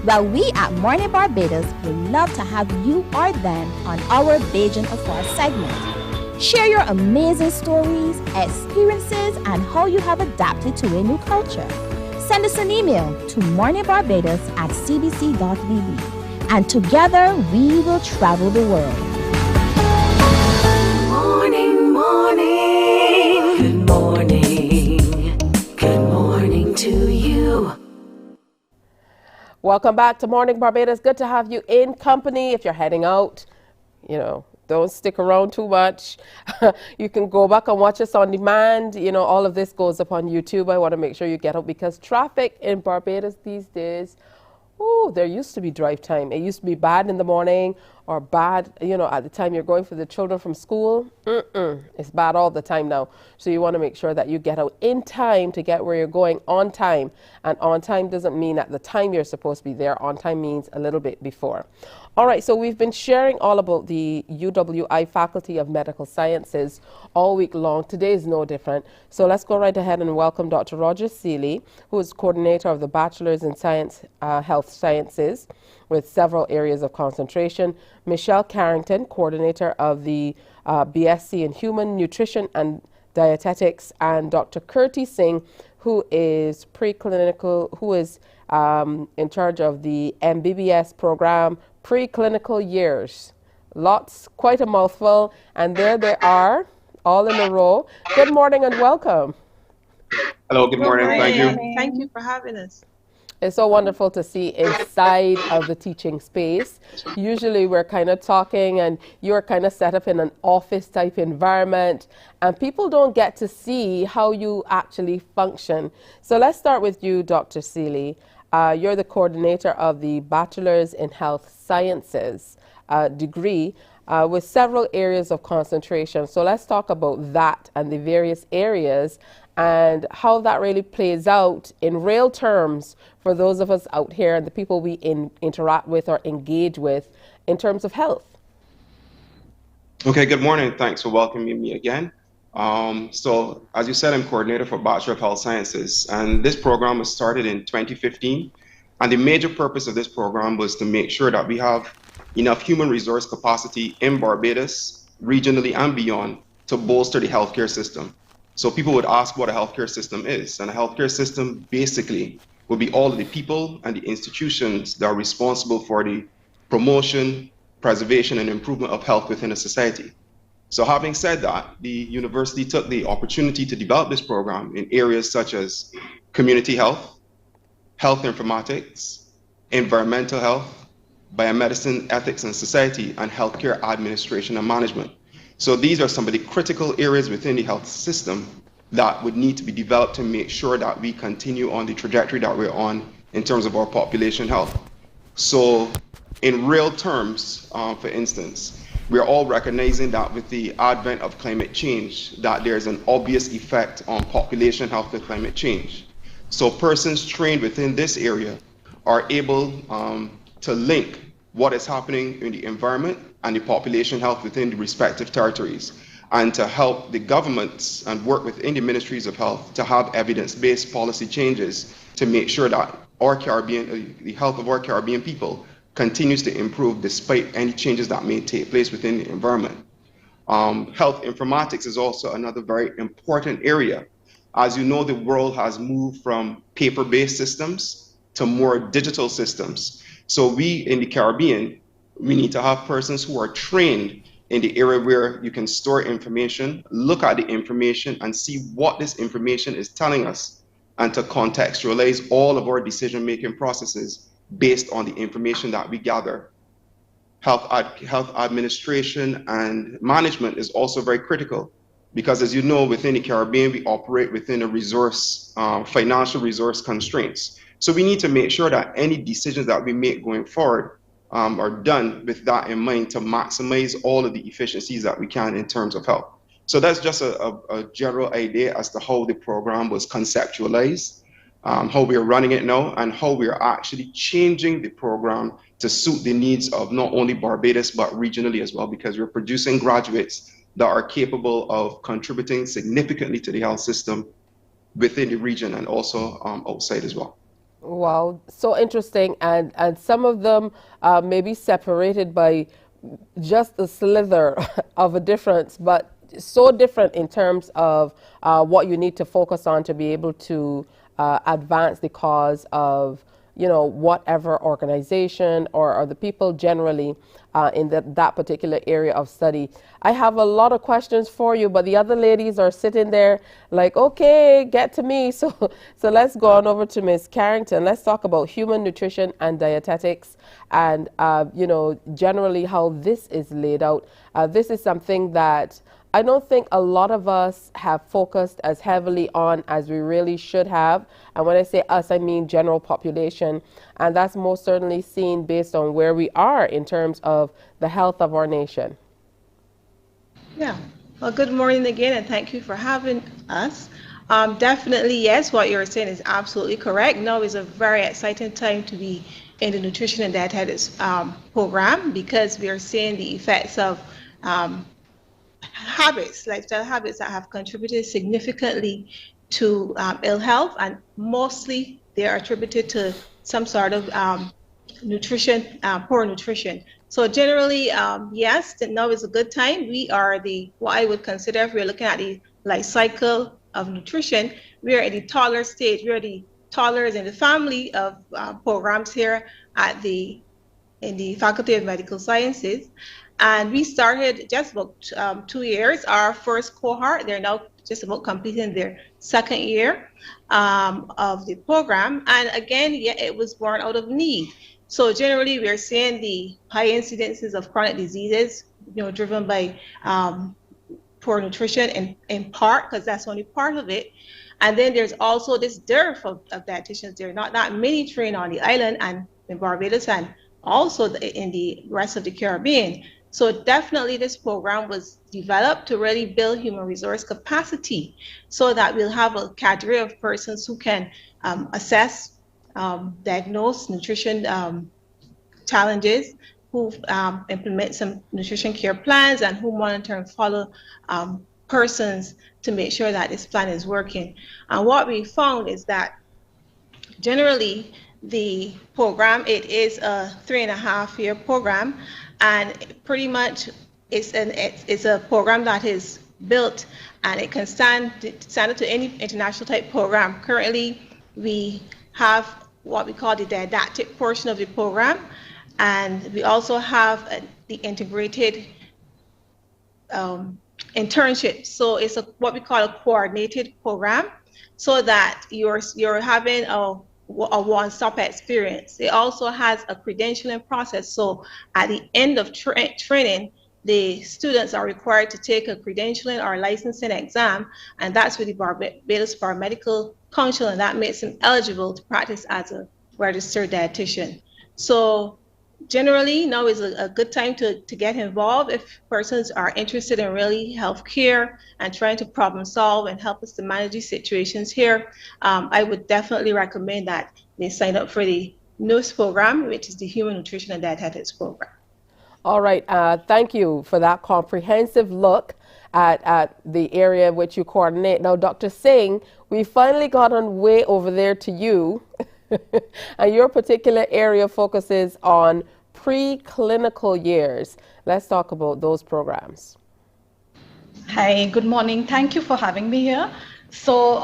Well, we at Mornin Barbados would love to have you or them on our Bajan Affair segment. Share your amazing stories, experiences, and how you have adapted to a new culture. Send us an email to morninbarbados@cbc.bb. And together we will travel the world. Morning, morning. Good morning. Good morning to you. Welcome back to Morning Barbados. Good to have you in company. If you're heading out, don't stick around too much. You can go back and watch us on demand. All of this goes up on YouTube. I want to make sure you get out because traffic in Barbados these days, there used to be drive time. It used to be bad in the morning or bad, at the time you're going for the children from school. It's bad all the time now. So you want to make sure that you get out in time to get where you're going on time. And on time doesn't mean at the time you're supposed to be there. On time means a little bit before. All right, so we've been sharing all about the UWI Faculty of Medical Sciences all week long. Today is no different. So let's go right ahead and welcome Dr. Roger Seeley, who is coordinator of the Bachelor's in Health Sciences with several areas of concentration. Michelle Carrington, coordinator of the BSc in Human Nutrition and Dietetics, and Dr. Kirti Singh, who is Preclinical, who is in charge of the MBBS program, Preclinical Years. Quite a mouthful, and there they are, all in a row. Good morning and welcome. Hello, good morning. Thank you. Thank you for having us. It's so wonderful to see inside of the teaching space. Usually we're kind of talking and you're kind of set up in an office type environment and people don't get to see how you actually function. So let's start with you, Dr. Seeley. You're the coordinator of the Bachelor's in Health Sciences degree with several areas of concentration. So let's talk about that and the various areas and how that really plays out in real terms for those of us out here and the people we interact with or engage with in terms of health. Okay, good morning. Thanks for welcoming me again. So as you said, I'm coordinator for Bachelor of Health Sciences, and this program was started in 2015. And the major purpose of this program was to make sure that we have enough human resource capacity in Barbados, regionally and beyond, to bolster the healthcare system. So people would ask what a healthcare system is, and a healthcare system basically would be all of the people and the institutions that are responsible for the promotion, preservation, and improvement of health within a society. So having said that, the university took the opportunity to develop this program in areas such as community health, health informatics, environmental health, biomedicine, ethics and society, and healthcare administration and management. So these are some of the critical areas within the health system that would need to be developed to make sure that we continue on the trajectory that we're on in terms of our population health. So in real terms, for instance, we're all recognizing that with the advent of climate change, that there's an obvious effect on population health with climate change. So persons trained within this area are able to link what is happening in the environment and the population health within the respective territories, and to help the governments and work within the ministries of health to have evidence-based policy changes to make sure that our Caribbean, the health of our Caribbean people continues to improve despite any changes that may take place within the environment. Health informatics is also another very important area. As you know, the world has moved from paper-based systems to more digital systems. So we in the Caribbean, we need to have persons who are trained in the area where you can store information, look at the information and see what this information is telling us, and to contextualize all of our decision-making processes based on the information that we gather. Health administration and management is also very critical, because as you know, within the Caribbean, we operate within a financial resource constraints. So we need to make sure that any decisions that we make going forward are done with that in mind, to maximize all of the efficiencies that we can in terms of health. So that's just a general idea as to how the program was conceptualized, how we are running it now, and how we are actually changing the program to suit the needs of not only Barbados, but regionally as well, because we're producing graduates that are capable of contributing significantly to the health system within the region and also outside as well. Wow, so interesting. And some of them may be separated by just a slither of a difference, but so different in terms of what you need to focus on to be able to advance the cause of, you know, whatever organization or the people generally in that particular area of study. I have a lot of questions for you, but the other ladies are sitting there like, okay, get to me. So let's go on over to Ms. Carrington. Let's talk about human nutrition and dietetics, and you know, generally how this is laid out. This is something that I don't think a lot of us have focused as heavily on as we really should have. And when I say us, I mean general population. And that's most certainly seen based on where we are in terms of the health of our nation. Yeah. Well, good morning again, and thank you for having us. Definitely, yes, what you're saying is absolutely correct. Now is a very exciting time to be in the nutrition and dietetics program, because we are seeing the effects of habits, lifestyle habits that have contributed significantly to ill health, and mostly they are attributed to some sort of nutrition, poor nutrition. So generally, yes, now is a good time. We are what I would consider, if we're looking at the life cycle of nutrition, we are at the taller stage. We are the toddlers in the family of programs here at in the Faculty of Medical Sciences. And we started just about 2 years. Our first cohort, they're now just about completing their second year of the program. And again, yeah, it was born out of need. So generally, we're seeing the high incidences of chronic diseases, you know, driven by poor nutrition in part, because that's only part of it. And then there's also this dearth of dietitians. There are not that many trained on the island and in Barbados, and also in the rest of the Caribbean. So definitely this program was developed to really build human resource capacity, so that we'll have a cadre of persons who can assess, diagnose nutrition challenges, who implement some nutrition care plans, and who monitor and follow persons to make sure that this plan is working. And what we found is that generally the program, it is a 3.5-year program, and pretty much it's a program that is built, and it can stand up to any international type program. Currently, we have what we call the didactic portion of the program, and we also have the integrated internship. So it's what we call a coordinated program, so that you're having a one-stop experience. It also has a credentialing process. So at the end of training, the students are required to take a credentialing or licensing exam, and that's with the Barbados Paramedical Council, and that makes them eligible to practice as a registered dietitian. So generally, now is a good time to get involved if persons are interested in really healthcare and trying to problem solve and help us to manage these situations here. I would definitely recommend that they sign up for the NUS program, which is the Human Nutrition and Dietetics program. All right. Thank you for that comprehensive look at the area which you coordinate. Now, Dr. Singh, we finally got on way over there to you. And your particular area focuses on preclinical years. Let's talk about those programs. Hi, good morning. Thank you for having me here. So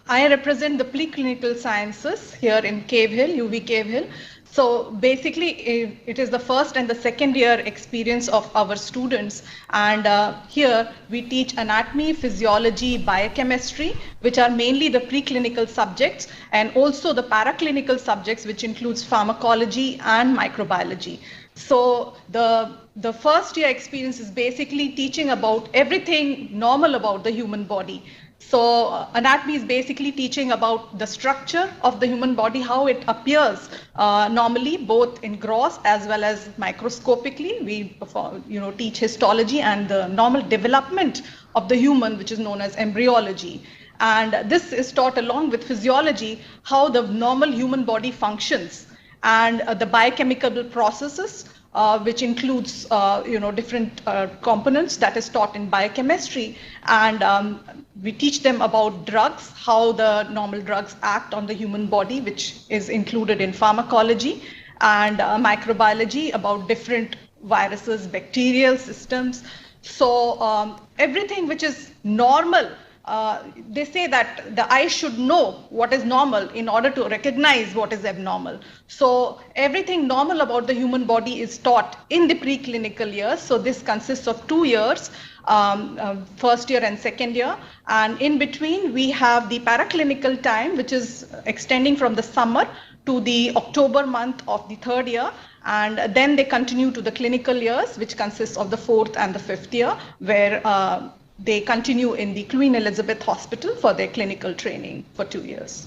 I represent the preclinical sciences here in Cave Hill, UV Cave Hill. So basically, it is the first and the second year experience of our students. And here we teach anatomy, physiology, biochemistry, which are mainly the preclinical subjects, and also the paraclinical subjects, which includes pharmacology and microbiology. So the first year experience is basically teaching about everything normal about the human body. So anatomy is basically teaching about the structure of the human body, how it appears normally, both in gross as well as microscopically. We teach histology and the normal development of the human, which is known as embryology. And this is taught along with physiology, how the normal human body functions, and the biochemical processes, which includes different components that is taught in biochemistry. And we teach them about drugs, how the normal drugs act on the human body, which is included in pharmacology, and microbiology, about different viruses, bacterial systems. So everything which is normal, they say that the eye should know what is normal in order to recognize what is abnormal. So everything normal about the human body is taught in the preclinical years. So this consists of 2 years, first year and second year. And in between, we have the paraclinical time, which is extending from the summer to the October month of the third year. And then they continue to the clinical years, which consists of the 4th and the 5th year, where they continue in the Queen Elizabeth Hospital for their clinical training for 2 years.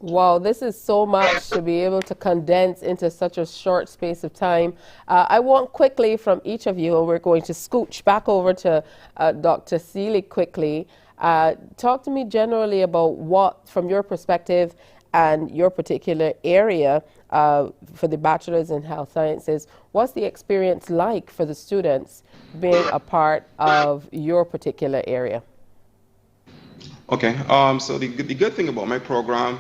Wow, this is so much to be able to condense into such a short space of time. I want quickly from each of you, and we're going to scooch back over to Dr. Seeley quickly. Talk to me generally about what, from your perspective and your particular area for the Bachelor's in Health Sciences, what's the experience like for the students being a part of your particular area? Okay, so the good thing about my program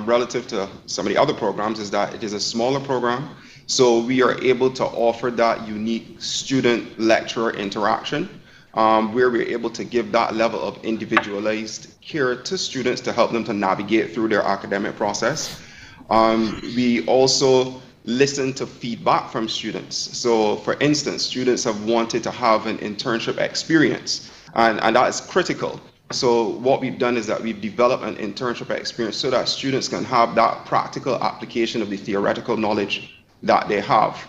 relative to some of the other programs is that it is a smaller program. So we are able to offer that unique student-lecturer interaction where we're able to give that level of individualized care to students to help them to navigate through their academic process. We also listen to feedback from students. So for instance, students have wanted to have an internship experience, and that is critical. So what we've done is that we've developed an internship experience so that students can have that practical application of the theoretical knowledge that they have.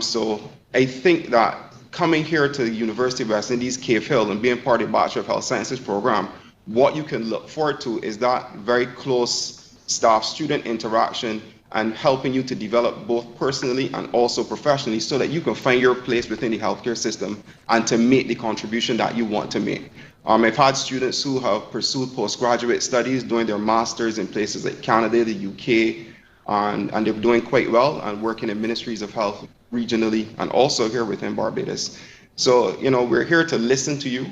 So I think that coming here to the University of West Indies, Cave Hill, and being part of the Bachelor of Health Sciences program, what you can look forward to is that very close staff-student interaction and helping you to develop both personally and also professionally so that you can find your place within the healthcare system and to make the contribution that you want to make. I've had students who have pursued postgraduate studies doing their masters in places like Canada, the UK, and they're doing quite well and working in ministries of health regionally and also here within Barbados. So, we're here to listen to you,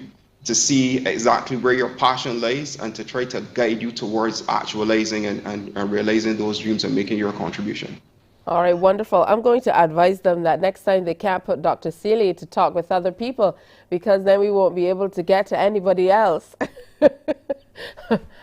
to see exactly where your passion lies and to try to guide you towards actualizing and realizing those dreams and making your contribution. All right, wonderful. I'm going to advise them that next time they can't put Dr. Seeley to talk with other people because then we won't be able to get to anybody else.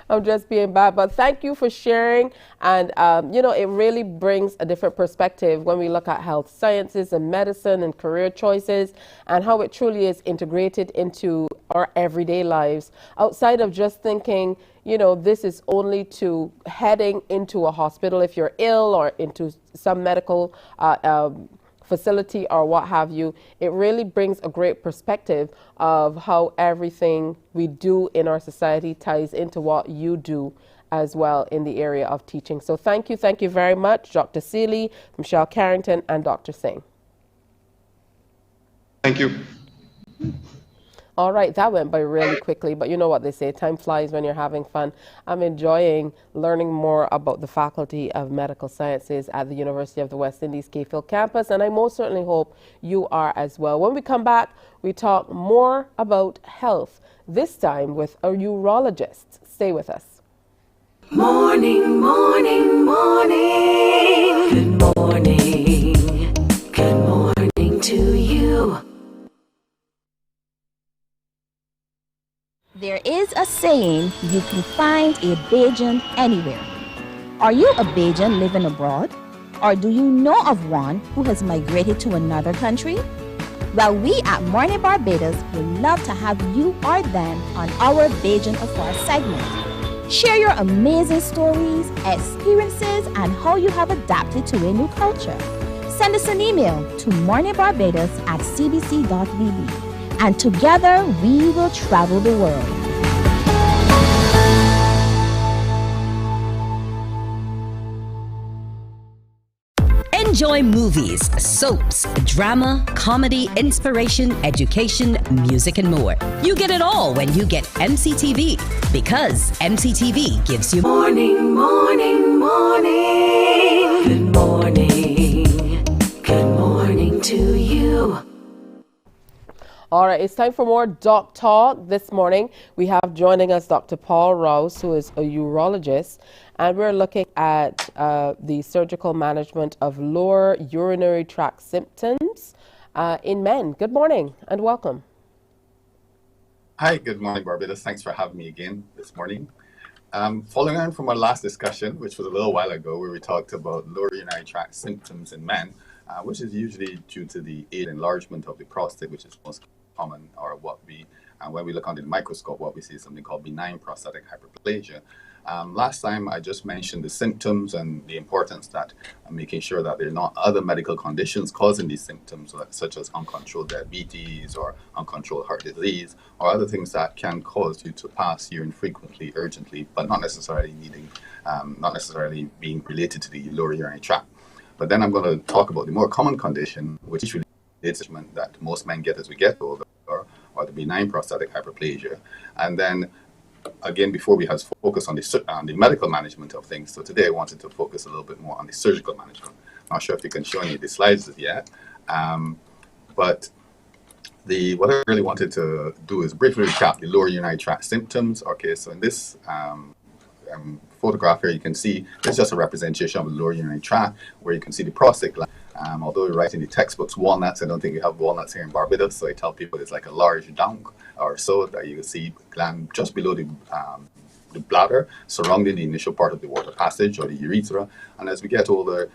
I'm just being bad, but thank you for sharing. And, it really brings a different perspective when we look at health sciences and medicine and career choices and how it truly is integrated into our everyday lives outside of just thinking, this is only to heading into a hospital if you're ill or into some medical facility or what have you. It really brings a great perspective of how everything we do in our society ties into what you do as well in the area of teaching. So thank you very much, Dr. Seeley, Michelle Carrington, and Dr. Singh. Thank you. All right, that went by really quickly, but you know what they say, time flies when you're having fun. I'm enjoying learning more about the Faculty of Medical Sciences at the University of the West Indies Cave Hill campus, and I most certainly hope you are as well. When we come back, we talk more about health, this time with a urologist. Stay with us. Morning, morning, morning. Good morning. Good morning to you. There is a saying, you can find a Bajan anywhere. Are you a Bajan living abroad? Or do you know of one who has migrated to another country? Well, we at Mornin Barbados would love to have you or them on our Bajan Afar segment. Share your amazing stories, experiences, and how you have adapted to a new culture. Send us an email to morninbarbados@cbc.vb. And together we will travel the world. Enjoy movies, soaps, drama, comedy, inspiration, education, music, and more. You get it all when you get MCTV, because MCTV gives you morning, morning, morning. Good morning. Good morning to you. All right, it's time for more Doc Talk. This morning, we have joining us Dr. Paul Rouse, who is a urologist, and we're looking at the surgical management of lower urinary tract symptoms in men. Good morning and welcome. Hi, good morning, Barbados. Thanks for having me again this morning. Following on from our last discussion, which was a little while ago, where we talked about lower urinary tract symptoms in men, which is usually due to the enlargement of the prostate, which is most common, or what we, when we look under the microscope, what we see is something called benign prostatic hyperplasia. Last time I just mentioned the symptoms and the importance that making sure that there are not other medical conditions causing these symptoms, such as uncontrolled diabetes or uncontrolled heart disease, or other things that can cause you to pass urine frequently, urgently, but not necessarily being related to the lower urinary tract. But then I'm going to talk about the more common condition, which is that most men get as we get older, or the benign prostatic hyperplasia. And then, again, before we have focus on the medical management of things, so today I wanted to focus a little bit more on the surgical management. Not sure if you can show me the slides yet, but what I really wanted to do is briefly recap the lower urinary tract symptoms. Okay, so in this photograph here, you can see it's just a representation of the lower urinary tract, where you can see the prostate gland. Although we write in the textbooks walnuts, I don't think we have walnuts here in Barbados, so I tell people it's like a large dunk or so that you can see gland just below the bladder, surrounding the initial part of the water passage or the urethra. And as we get older,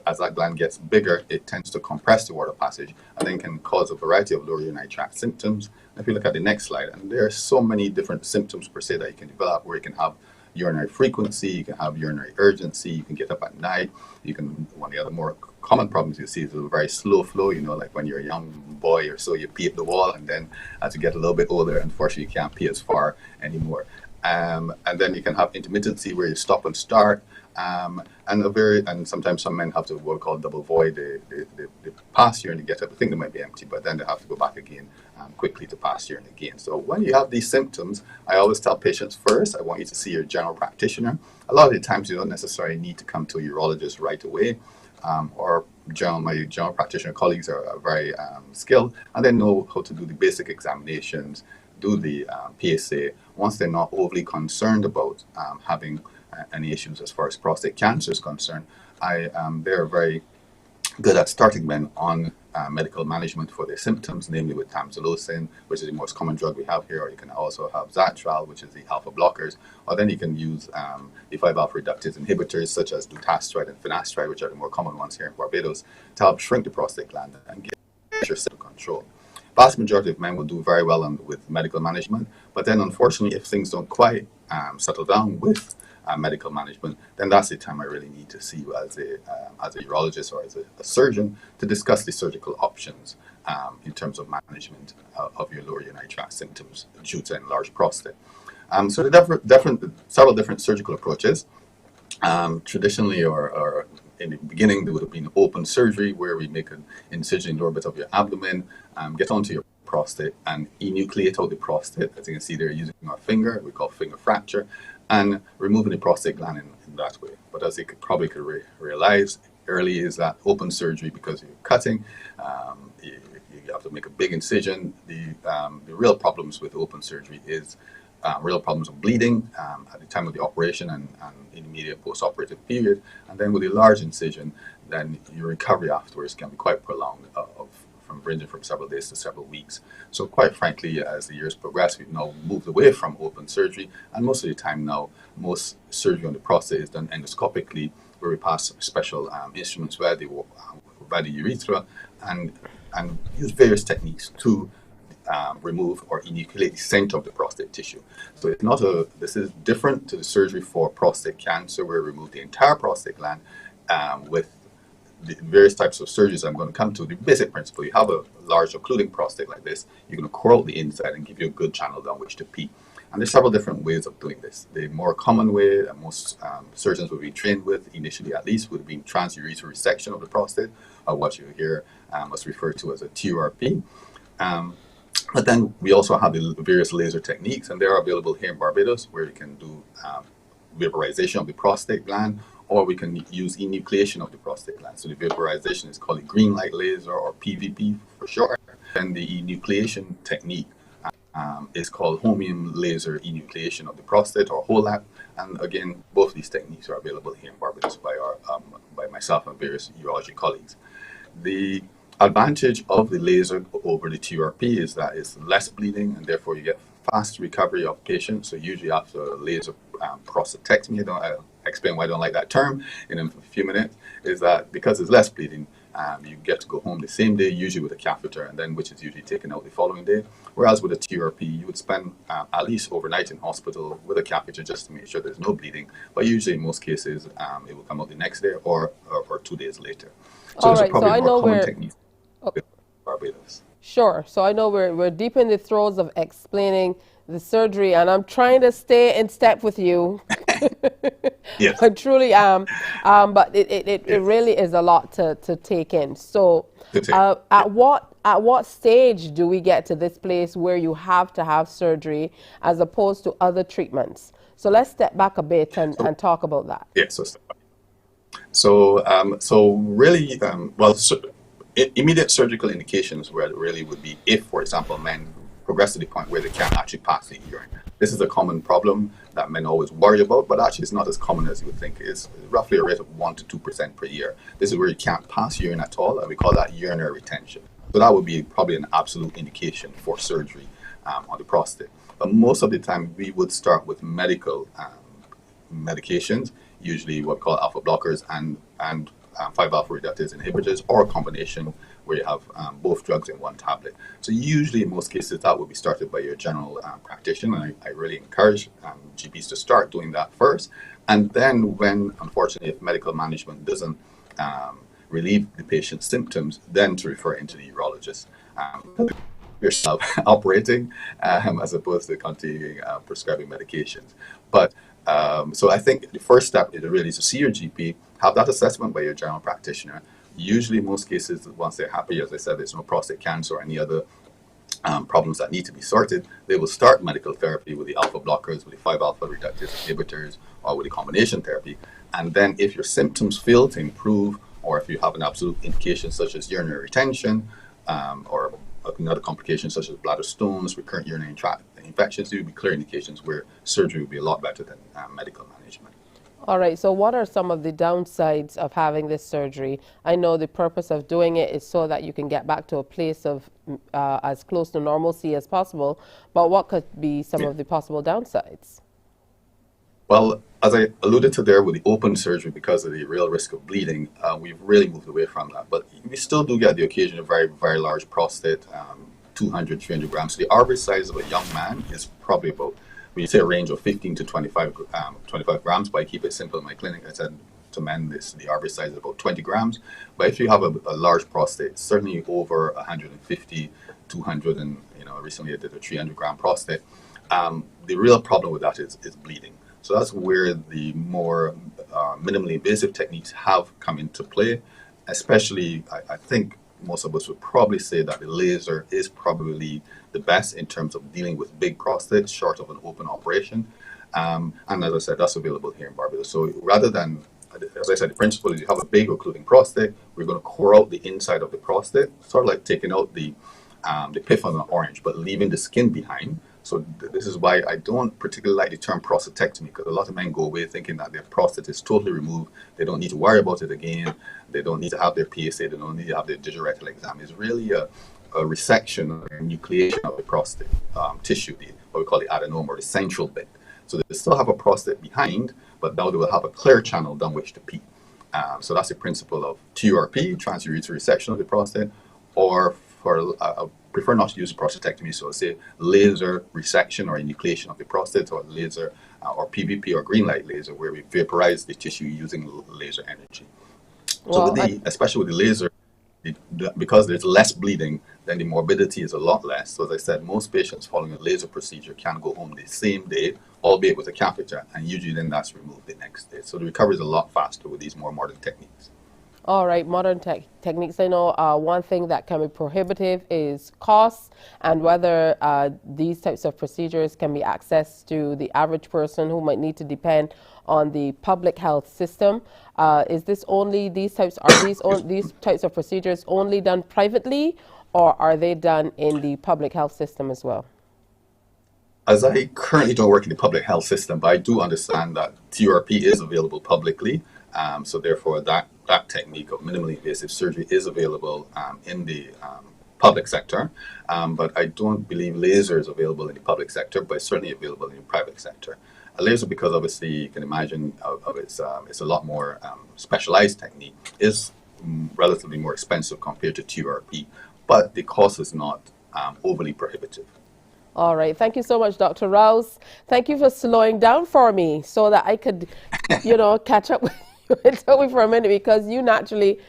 as that gland gets bigger, it tends to compress the water passage and then can cause a variety of lower urinary tract symptoms. If you look at the next slide, and there are so many different symptoms per se that you can develop, where you can have urinary frequency, you can have urinary urgency, you can get up at night, one of the other more common problems you see is a very slow flow, like when you're a young boy or so, you pee at the wall, and then as you get a little bit older, unfortunately you can't pee as far anymore. And then you can have intermittency, where you stop and start, and sometimes some men have to what we call double void. They pass urine to get up. I think they might be empty, but then they have to go back again quickly to pass urine again. So when you have these symptoms, I always tell patients first, I want you to see your general practitioner. A lot of the times you don't necessarily need to come to a urologist right away, or my general practitioner colleagues are very skilled, and they know how to do the basic examinations, do the PSA. Once they're not overly concerned about having any issues as far as prostate cancer is concerned, they're very good at starting men on medical management for their symptoms, namely with tamsulosin, which is the most common drug we have here, or you can also have Zatral, which is the alpha blockers, or then you can use the 5-alpha reductase inhibitors such as dutasteride and finasteride, which are the more common ones here in Barbados, to help shrink the prostate gland and get your symptom control. Vast majority of men will do very well with medical management, but then unfortunately, if things don't quite settle down with medical management, then that's the time I really need to see you as a urologist or as a surgeon to discuss the surgical options in terms of management of your lower urinary tract symptoms due to enlarged prostate. So there are several different surgical approaches. Traditionally, or in the beginning, there would have been open surgery where we make an incision in the orbit of your abdomen, get onto your prostate and enucleate out the prostate. As you can see there, using our finger, we call finger fracture, and removing the prostate gland in that way. But as you probably could realize early, is that open surgery, because you're cutting, you have to make a big incision. The real problems with open surgery is real problems of bleeding at the time of the operation and in the immediate post-operative period. And then with a large incision, then your recovery afterwards can be quite prolonged, ranging from several days to several weeks. So quite frankly, as the years progress, we've now moved away from open surgery, and most of the time now, most surgery on the prostate is done endoscopically, where we pass special instruments via the urethra and use various techniques to remove or enucleate the center of the prostate tissue. So it's not this is different to the surgery for prostate cancer, where we remove the entire prostate gland with the various types of surgeries I'm going to come to. The basic principle: you have a large occluding prostate like this, you're going to curl the inside and give you a good channel down which to pee. And there's several different ways of doing this. The more common way that most surgeons will be trained with, initially at least, would be transurethral resection of the prostate, or what you hear us refer to as a TURP. But then we also have the various laser techniques, and they're available here in Barbados, where you can do vaporization of the prostate gland, or we can use enucleation of the prostate gland. So the vaporization is called a green light laser, or PVP for short. And the enucleation technique is called holmium laser enucleation of the prostate, or HOLAP. And again, both these techniques are available here in Barbados by myself and various urology colleagues. The advantage of the laser over the TURP is that it's less bleeding, and therefore you get fast recovery of patients. So usually after a laser prostatectomy, I'll explain why I don't like that term in a few minutes, is that because it's less bleeding, you get to go home the same day, usually with a catheter, and then which is usually taken out the following day. Whereas with a TURP, you would spend at least overnight in hospital with a catheter just to make sure there's no bleeding. But usually in most cases, it will come out the next day or 2 days later. So All those right, are probably so I more know common we're techniques in Barbados. Sure. So I know we're deep in the throes of explaining the surgery, and I'm trying to stay in step with you. Yes. I truly am. But it really is a lot to take in. So at what stage do we get to this place where you have to have surgery as opposed to other treatments? So let's step back a bit and talk about that. Yes. So really, immediate surgical indications where it really would be if, for example, men progress to the point where they can't actually pass the urine. This is a common problem that men always worry about, but actually it's not as common as you would think. It's roughly a rate of 1 to 2% per year. This is where you can't pass urine at all, and we call that urinary retention. So that would be probably an absolute indication for surgery on the prostate. But most of the time, we would start with medical medications, usually what we call alpha blockers and 5-alpha reductase inhibitors, or a combination where you have both drugs in one tablet. So usually in most cases that would be started by your general practitioner. I really encourage GPs to start doing that first. And then when, unfortunately, if medical management doesn't relieve the patient's symptoms, then to refer into the urologist. Yourself operating as opposed to continuing prescribing medications. But so I think the first step is really to see your GP, have that assessment by your general practitioner. Usually in most cases, once they're happy, as I said, there's no prostate cancer or any other problems that need to be sorted, they will start medical therapy with the alpha blockers, with the 5-alpha reductase inhibitors, or with the combination therapy. And then if your symptoms fail to improve, or if you have an absolute indication such as urinary retention, or another complication such as bladder stones, recurrent urinary tract infections, there will be clear indications where surgery will be a lot better than medical management. All right, so what are some of the downsides of having this surgery? I know the purpose of doing it is so that you can get back to a place of as close to normalcy as possible, but what could be some of the possible downsides? Well, as I alluded to there with the open surgery, because of the real risk of bleeding, we've really moved away from that. But we still do get the occasion of very, very large prostate, 200, 300 grams. So the average size of a young man is probably about, we say a range of 15 to 25 grams, but I keep it simple in my clinic. I said to men, the average size is about 20 grams. But if you have a large prostate, certainly over 150, 200, and recently I did a 300 gram prostate, the real problem with that is bleeding. So that's where the more minimally invasive techniques have come into play. Especially, I think most of us would probably say that the laser is probably the best in terms of dealing with big prostates, short of an open operation. And as I said, that's available here in Barbados. So rather than, as I said, the principle is you have a big occluding prostate, we're going to core out the inside of the prostate, sort of like taking out the pith on an orange, but leaving the skin behind. So this is why I don't particularly like the term prostatectomy, because a lot of men go away thinking that their prostate is totally removed. They don't need to worry about it again. They don't need to have their PSA. They don't need to have their digital exam. It's really a resection or enucleation of the prostate tissue, what we call the adenoma, or the central bit. So they still have a prostate behind, but now they will have a clear channel down which to pee. So that's the principle of TURP, transurethral resection of the prostate, or for I prefer not to use prostatectomy, so I'll say laser resection or enucleation of the prostate, or laser or PVP or green light laser, where we vaporize the tissue using laser energy. So especially with the laser, because there's less bleeding, then the morbidity is a lot less. So as I said, most patients following a laser procedure can go home the same day, albeit with a catheter, and usually then that's removed the next day. So the recovery is a lot faster with these more modern techniques. All right, modern techniques. I know one thing that can be prohibitive is costs, and whether these types of procedures can be accessed to the average person who might need to depend on the public health system. Is this only these types of procedures only done privately, or are they done in the public health system as well? As I currently don't work in the public health system, but I do understand that TURP is available publicly. So therefore, that technique of minimally invasive surgery is available in the public sector. But I don't believe laser is available in the public sector, but it's certainly available in the private sector. A laser, because obviously you can imagine it's a lot more specialized technique, is relatively more expensive compared to TURP, but the cost is not overly prohibitive. All right. Thank you so much, Dr. Rouse. Thank you for slowing down for me so that I could, catch up with you for a minute, because you naturally,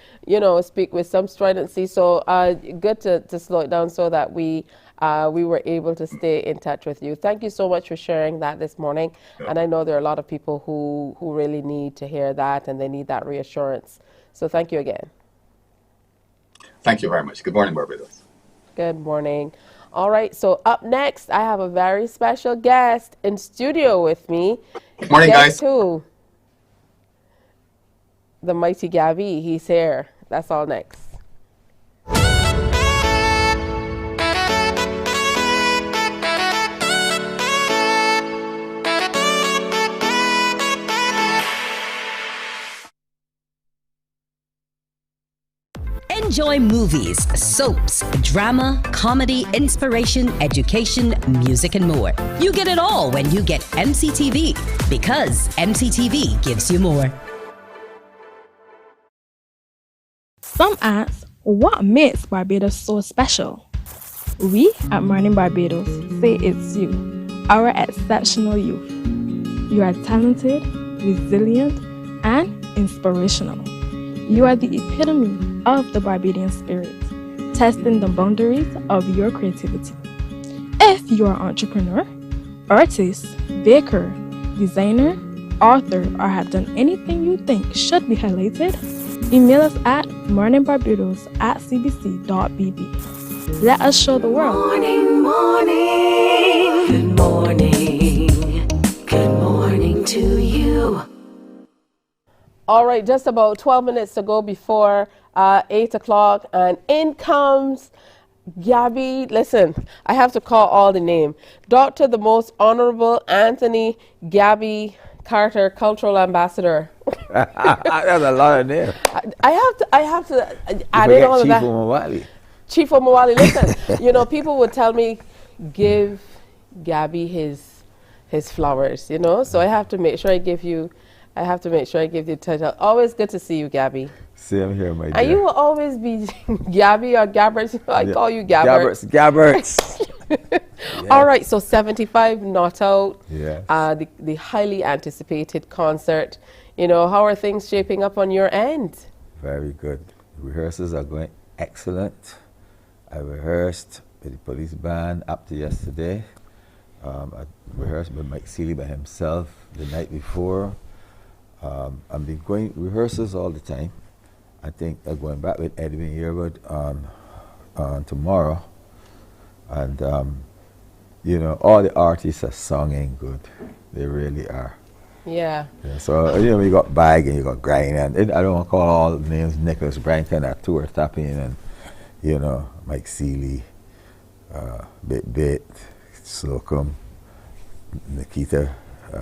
speak with some stridency. So good to slow it down so that we were able to stay in touch with you. Thank you so much for sharing that this morning. And I know there are a lot of people who really need to hear that, and they need that reassurance. So thank you again. Thank you very much. Good morning, Barbados. Good morning. All right, so up next, I have a very special guest in studio with me. Good morning, guys. Who? The mighty Gabby. He's here. That's all next. Enjoy movies, soaps, drama, comedy, inspiration, education, music, and more. You get it all when you get MCTV, because MCTV gives you more. Some ask, what makes Barbados so special? We at Mornin Barbados say it's you, our exceptional youth. You are talented, resilient, and inspirational. You are the epitome of the Barbadian spirit, testing the boundaries of your creativity. If you are an entrepreneur, artist, baker, designer, author, or have done anything you think should be highlighted, email us at morninbarbados@cbc.bb. Let us show the world. Morning, morning. Good morning. Good morning to you. All right, just about 12 minutes to go before 8 o'clock, and in comes Gabby. Listen, I have to call all the name. Dr. the Most Honorable Anthony Gabby Carter, Cultural Ambassador. That's a lot of names. I have to add in all of that. Chief Omawali. Listen, people would tell me, give Gabby his flowers, so I have to make sure I give you title. Always good to see you, Gabby. Same here, my dear. And you will always be Gabby or Gabberts. I call you Gabberts. Gabberts. Yes. All right, so 75 not out. Yes. The highly anticipated concert. How are things shaping up on your end? Very good. Rehearsals are going excellent. I rehearsed with the police band up to yesterday. I rehearsed with Mike Seeley by himself the night before. I've been going rehearsals all the time. I think I'm going back with Edwin Yearwood on tomorrow. And, you know, all the artists are singing good. They really are. Yeah. So, you know, you got Bag and you got Grind, and I don't want to call all the names. Nicholas Brankin at tour tapping, and, you know, Mike Seeley, Bit, Slocum, Nikita.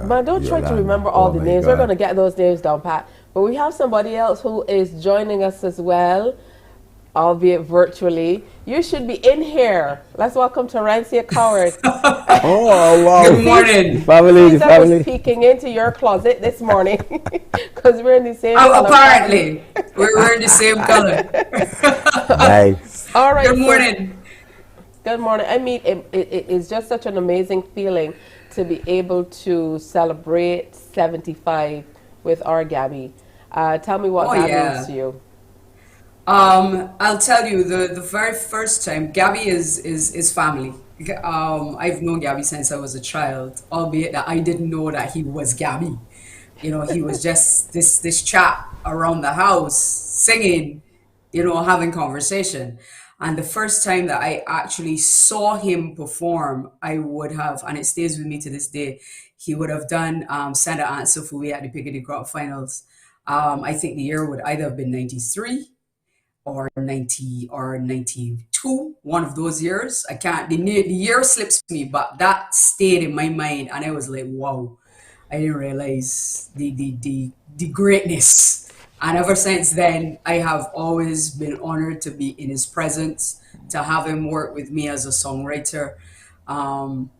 But don't try to remember all the names. We're going to get those names down pat. But we have somebody else who is joining us as well, albeit virtually. You should be in here. Let's welcome Terencia Coward. Oh, wow. Good morning. Family. I was peeking into your closet this morning because we're in the same color. Apparently. We're wearing the same color. Nice. All right. Good morning. Good morning. I mean, it's just such an amazing feeling to be able to celebrate 75 with our Gabby. Tell me what that means to you. I'll tell you, the very first time, Gabby is family. I've known Gabby since I was a child, albeit that I didn't know that he was Gabby. You know, he was just this chap around the house singing, you know, having conversation. And the first time that I actually saw him perform, I would have, and it stays with me to this day, he would have done Send an Answer for Me at the Piccadilly Crop Finals. I think the year would either have been 93 or 90 or 92, one of those years. I can't, the year slips me, but that stayed in my mind, and I was like, wow, I didn't realize the greatness. And ever since then, I have always been honored to be in his presence, to have him work with me as a songwriter. And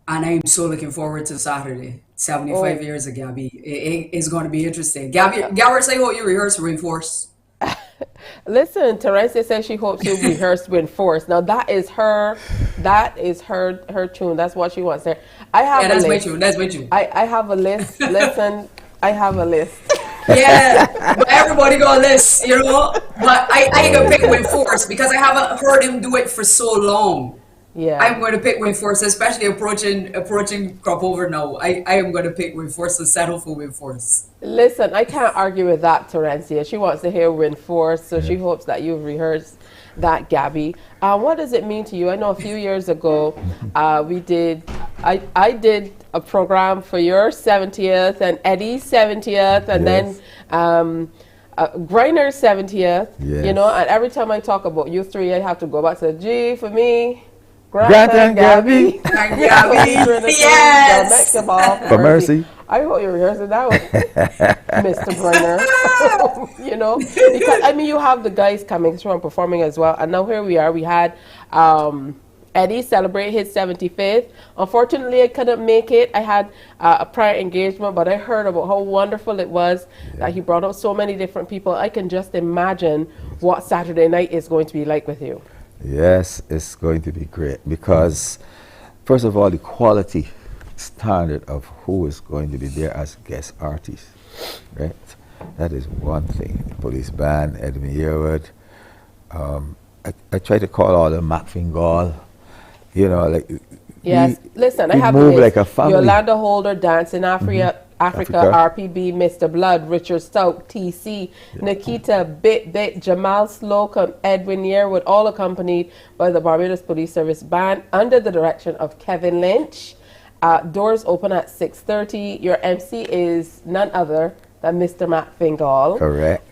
I'm so looking forward to Saturday. 75 years of Gabby. It's going to be interesting. Gabby, say hope you rehearse Reinforce. Listen, Terencia says she hopes you rehearse Reinforce. Now that is her tune. That's what she wants there. I have a list. That's my tune. I have a list. Listen, I have a list. Yeah, but everybody got a list, you know. But I ain't gonna pick Reinforce because I haven't heard him do it for so long. Yeah, I'm going to pick Reinforce, especially approaching crop over now. I am going to pick Reinforce and settle for Reinforce. Listen, I can't argue with that, Terencia. She wants to hear Reinforce, so she hopes that you rehearse that, Gabby. What does it mean to you? I know a few years ago, I did a program for your 70th and Eddie's 70th, and then Griner's 70th. Yes. You know, and every time I talk about you three, I have to go back to G for me. Grant and Gabby. Yes. For Mercy. I hope you're rehearsing that one, Mr. Brunner. You know, because I mean, you have the guys coming through and performing as well. And now here we are. We had Eddie celebrate his 75th. Unfortunately, I couldn't make it. I had a prior engagement, but I heard about how wonderful it was that he brought out so many different people. I can just imagine what Saturday night is going to be like with you. Yes, it's going to be great because, first of all, the quality standard of who is going to be there as guest artists, right? That is one thing. Police Band, Edwin Yearwood. I try to call all the Mac Fingal, you know, like. Yes, listen, I have move like a family. Yolanda Holder, Dance in Africa, RPB, Mr. Blood, Richard Stout, TC, Nikita, Bit, Jamal Slocum, Edwin Yearwood, all accompanied by the Barbados Police Service Band under the direction of Kevin Lynch. Doors open at 6:30. Your MC is none other than Mr. Matt Fingal. Correct.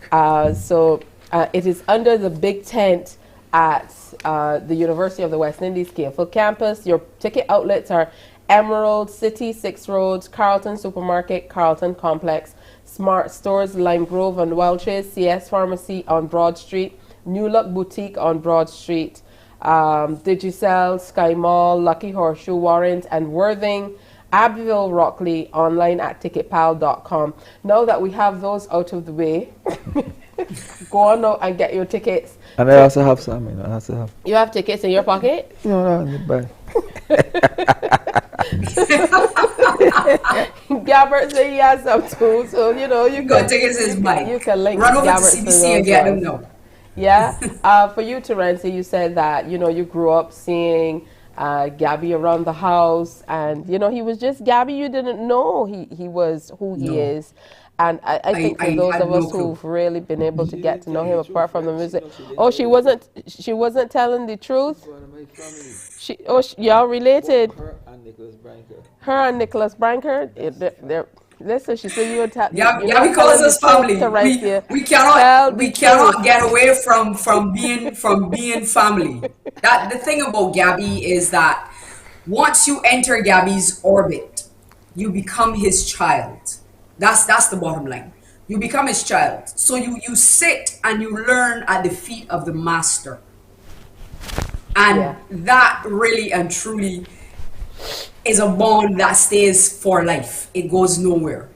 So it is under the big tent at the University of the West Indies Capefield campus. Your ticket outlets are Emerald City, 6 Roads, Carlton Supermarket, Carlton Complex, Smart Stores, Lime Grove and Welch's, CS Pharmacy on Broad Street, New Look Boutique on Broad Street, Digicel, Sky Mall, Lucky Horseshoe, Warrant and Worthing, Abbeville, Rockley, online at ticketpal.com. Now that we have those out of the way, go on now and get your tickets. And I also have some, you know, You have tickets in your pocket? No, in the bag. Gabbert said he has some too, so you know you got tickets in his bike. You can link run over Gabbert to CBC and get them now. Yeah. For you, Terencia, you said that you know you grew up seeing Gabby around the house, and you know, he was just Gabby. You didn't know he was who he No. is. And I think for I those had of us no clue. who've really been able to get to know him apart from the music, oh, she wasn't telling the truth. Y'all related. Her and Nicholas Branker, listen, she said you're Gabby not calls telling the us truth, family. Teresia. We Tell cannot the we cannot truth. get away from being family. That the thing about Gabby is that once you enter Gabby's orbit, you become his child. That's the bottom line. You become his child. So you sit and you learn at the feet of the master. And that really and truly is a bond that stays for life. It goes nowhere.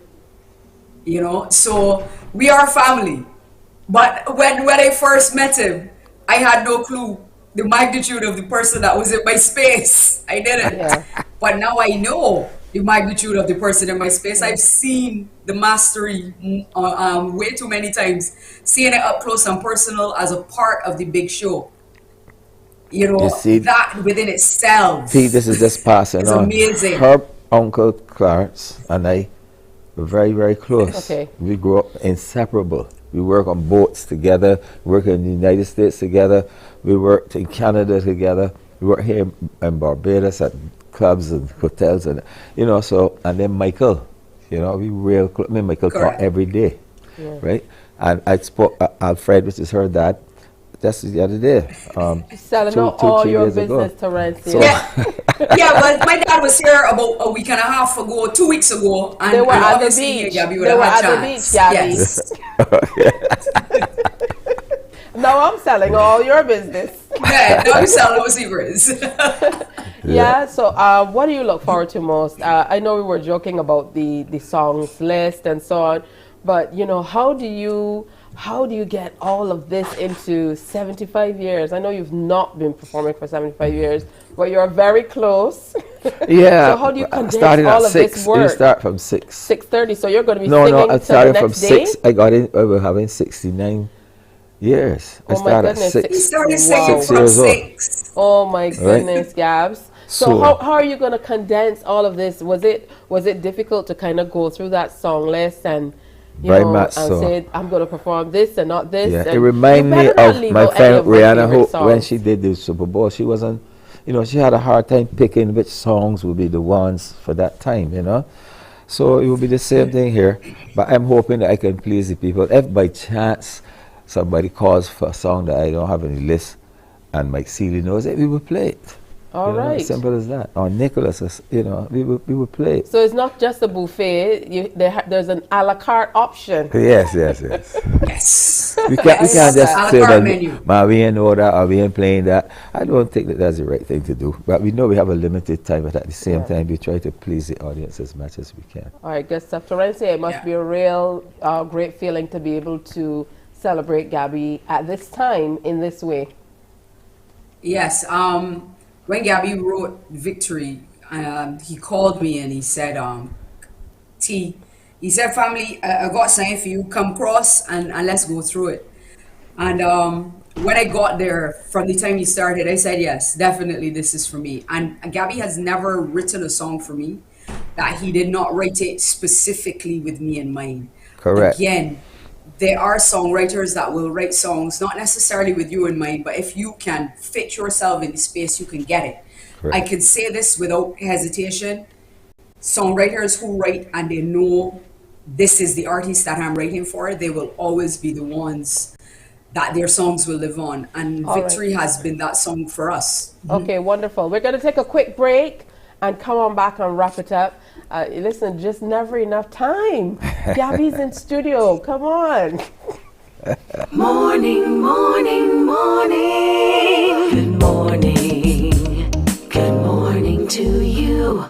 You know, so we are family. But when I first met him, I had no clue the magnitude of the person that was in my space. I didn't. Yeah. But now I know the magnitude of the person in my space. I've seen the mastery way too many times, seeing it up close and personal as a part of the big show. You know, You see, that within itself Pete, this is just passing is on. amazing. Her uncle Clarence and I were very, very close. Okay. We grew up inseparable. We work on boats together, work in the United States together, we worked in Canada together, we work here in Barbados at clubs and hotels, and you know, so, and then Michael, you know, we real close. Me and Michael talk every day, right? And I spoke, Alfred, which is her dad, just the other day. Selling out all your business to Rancy. So Yeah, but my dad was here about a week and a half ago, 2 weeks ago, and They were and at the obviously me and beach. Gabby would They have were had at the chance. beach, Gabby. Yes. Now I'm selling all your business. Yeah, now you sell those secrets. Yeah, so what do you look forward to most? I know we were joking about the songs list and so on, but you know, how do you get all of this into 75 years? I know you've not been performing for 75 years, but you're very close. yeah, So how do you condense started all at of 6. this You work? start from 6. 6:30. So you're going to be No, singing I to the started from next day? 6. I got in, we were having 69 years. I Oh my started at goodness. 6. He started Wow. singing 6 from years old. 6. Oh my Right. goodness, Gabs. So So- how are you going to condense all of this? Was it difficult to kind of go through that song list and Very much and so. say I'm going to perform this and not this? Yeah, and it you reminded me better not of leave my out any friend of my Rihanna, favorite who, when songs. she did the Super Bowl, she wasn't, you know, she had a hard time picking which songs would be the ones for that time, you know. So it will be the same thing here, but I'm hoping that I can please the people. If by chance somebody calls for a song that I don't have on the list and Mike Seeley knows it, we will play it. All you know, right. simple as that. Or Nicholas, you know, we will play it. So it's not just a buffet. There's an a la carte option. Yes. Yes. We can't just A la say carte that, menu. "Ma, we ain't know that or we ain't playing that." I don't think that that's the right thing to do. But we know we have a limited time, but at the same time, we try to please the audience as much as we can. All right, good stuff. Terence, it must be a real great feeling to be able to celebrate Gabby at this time in this way. Yes. When Gabby wrote Victory, he called me and he said, T, he said, family, I got something for you. Come cross and let's go through it. And when I got there, from the time he started, I said, yes, definitely this is for me. And Gabby has never written a song for me that he did not write it specifically with me in mind. Correct. Again, there are songwriters that will write songs not necessarily with you in mind, but if you can fit yourself in the space, you can get it. Correct. I can say this without hesitation. Songwriters who write and they know this is the artist that I'm writing for, they will always be the ones that their songs will live on. And All Victory has been that song for us. Okay, wonderful. We're going to take a quick break and come on back and wrap it up. Listen, just never enough time. Gabby's in studio. Come on. Morning, morning, morning. Good morning. Good morning to you.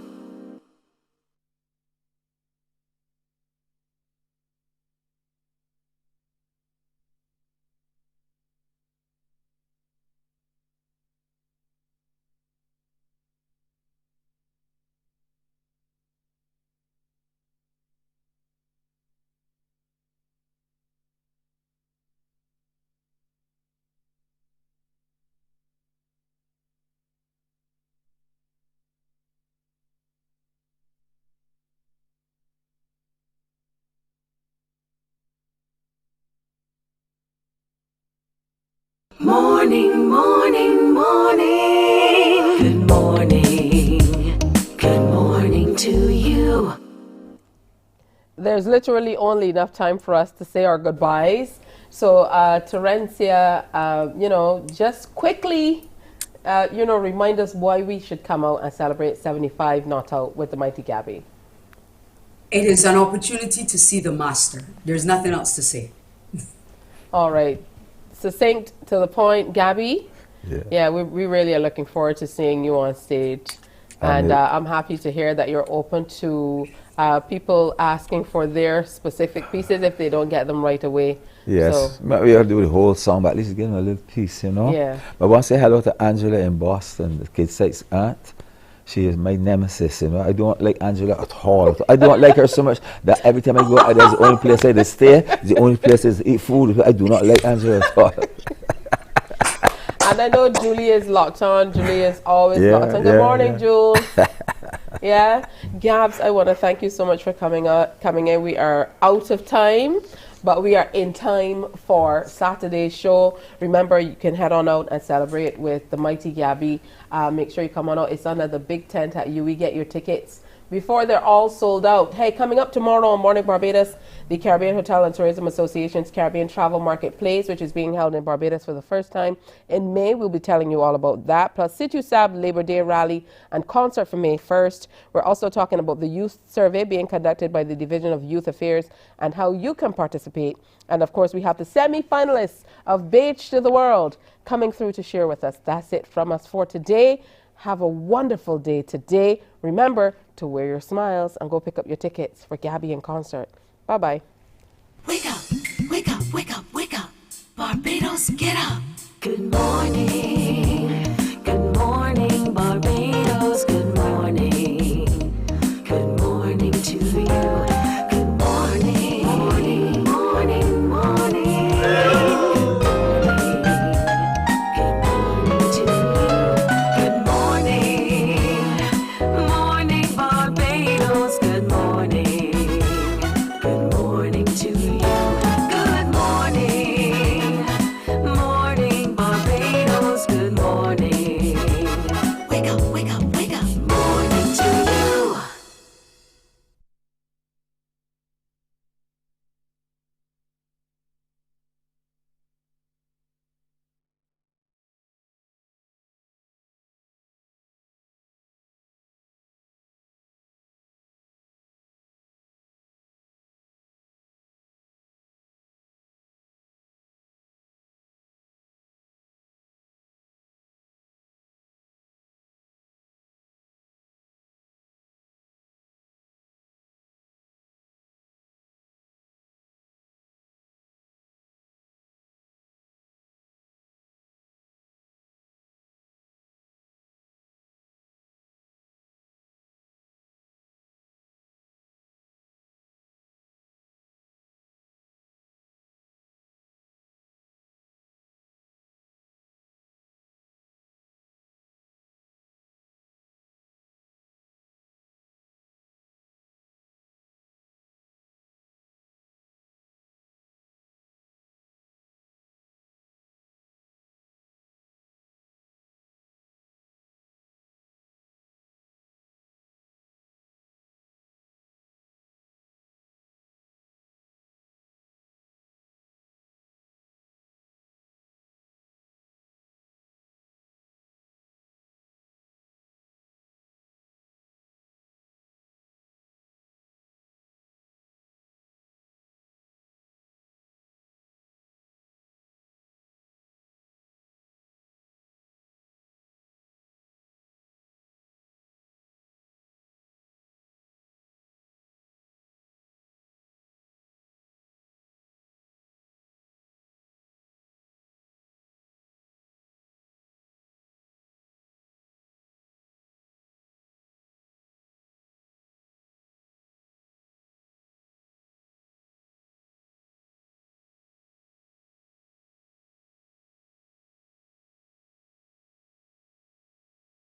Morning, morning, morning. Good morning. Good morning to you. There's literally only enough time for us to say our goodbyes. So, Terencia, just quickly, remind us why we should come out and celebrate 75 Not Out with the mighty Gabby. It is an opportunity to see the master. There's nothing else to say. All right. Succinct to the point, Gabby. Yeah. We really are looking forward to seeing you on stage. And I'm happy to hear that you're open to people asking for their specific pieces if they don't get them right away. Yes, So, we have to do the whole song, but at least give them a little piece, Yeah. But I want to say hello to Angela in Boston, the kid site's aunt. She is my nemesis, I don't like Angela at all. I don't like her so much that every time I go out, that's the only place I stay, the only place is eat food. I do not like Angela at all. And I know Julie is locked on. Julie is always locked on. Good morning, Jules. Gabs, I want to thank you so much for coming in. We are out of time, but we are in time for Saturday's show. Remember, you can head on out and celebrate with the mighty Gabby. Make sure you come on out. It's under the big tent at UE. Get your tickets before they're all sold out. Hey, coming up tomorrow on Morning Barbados, the Caribbean Hotel and Tourism Association's Caribbean Travel Marketplace, which is being held in Barbados for the first time in May. We'll be telling you all about that. Plus, Situ-Sab Labor Day Rally and concert for May 1st. We're also talking about the youth survey being conducted by the Division of Youth Affairs and how you can participate. And of course, we have the semi-finalists of Beach to the World coming through to share with us. That's it from us for today. Have a wonderful day today. Remember to wear your smiles and go pick up your tickets for Gabby in concert. Bye-bye. Wake up, wake up, wake up, wake up. Barbados, get up. Good morning.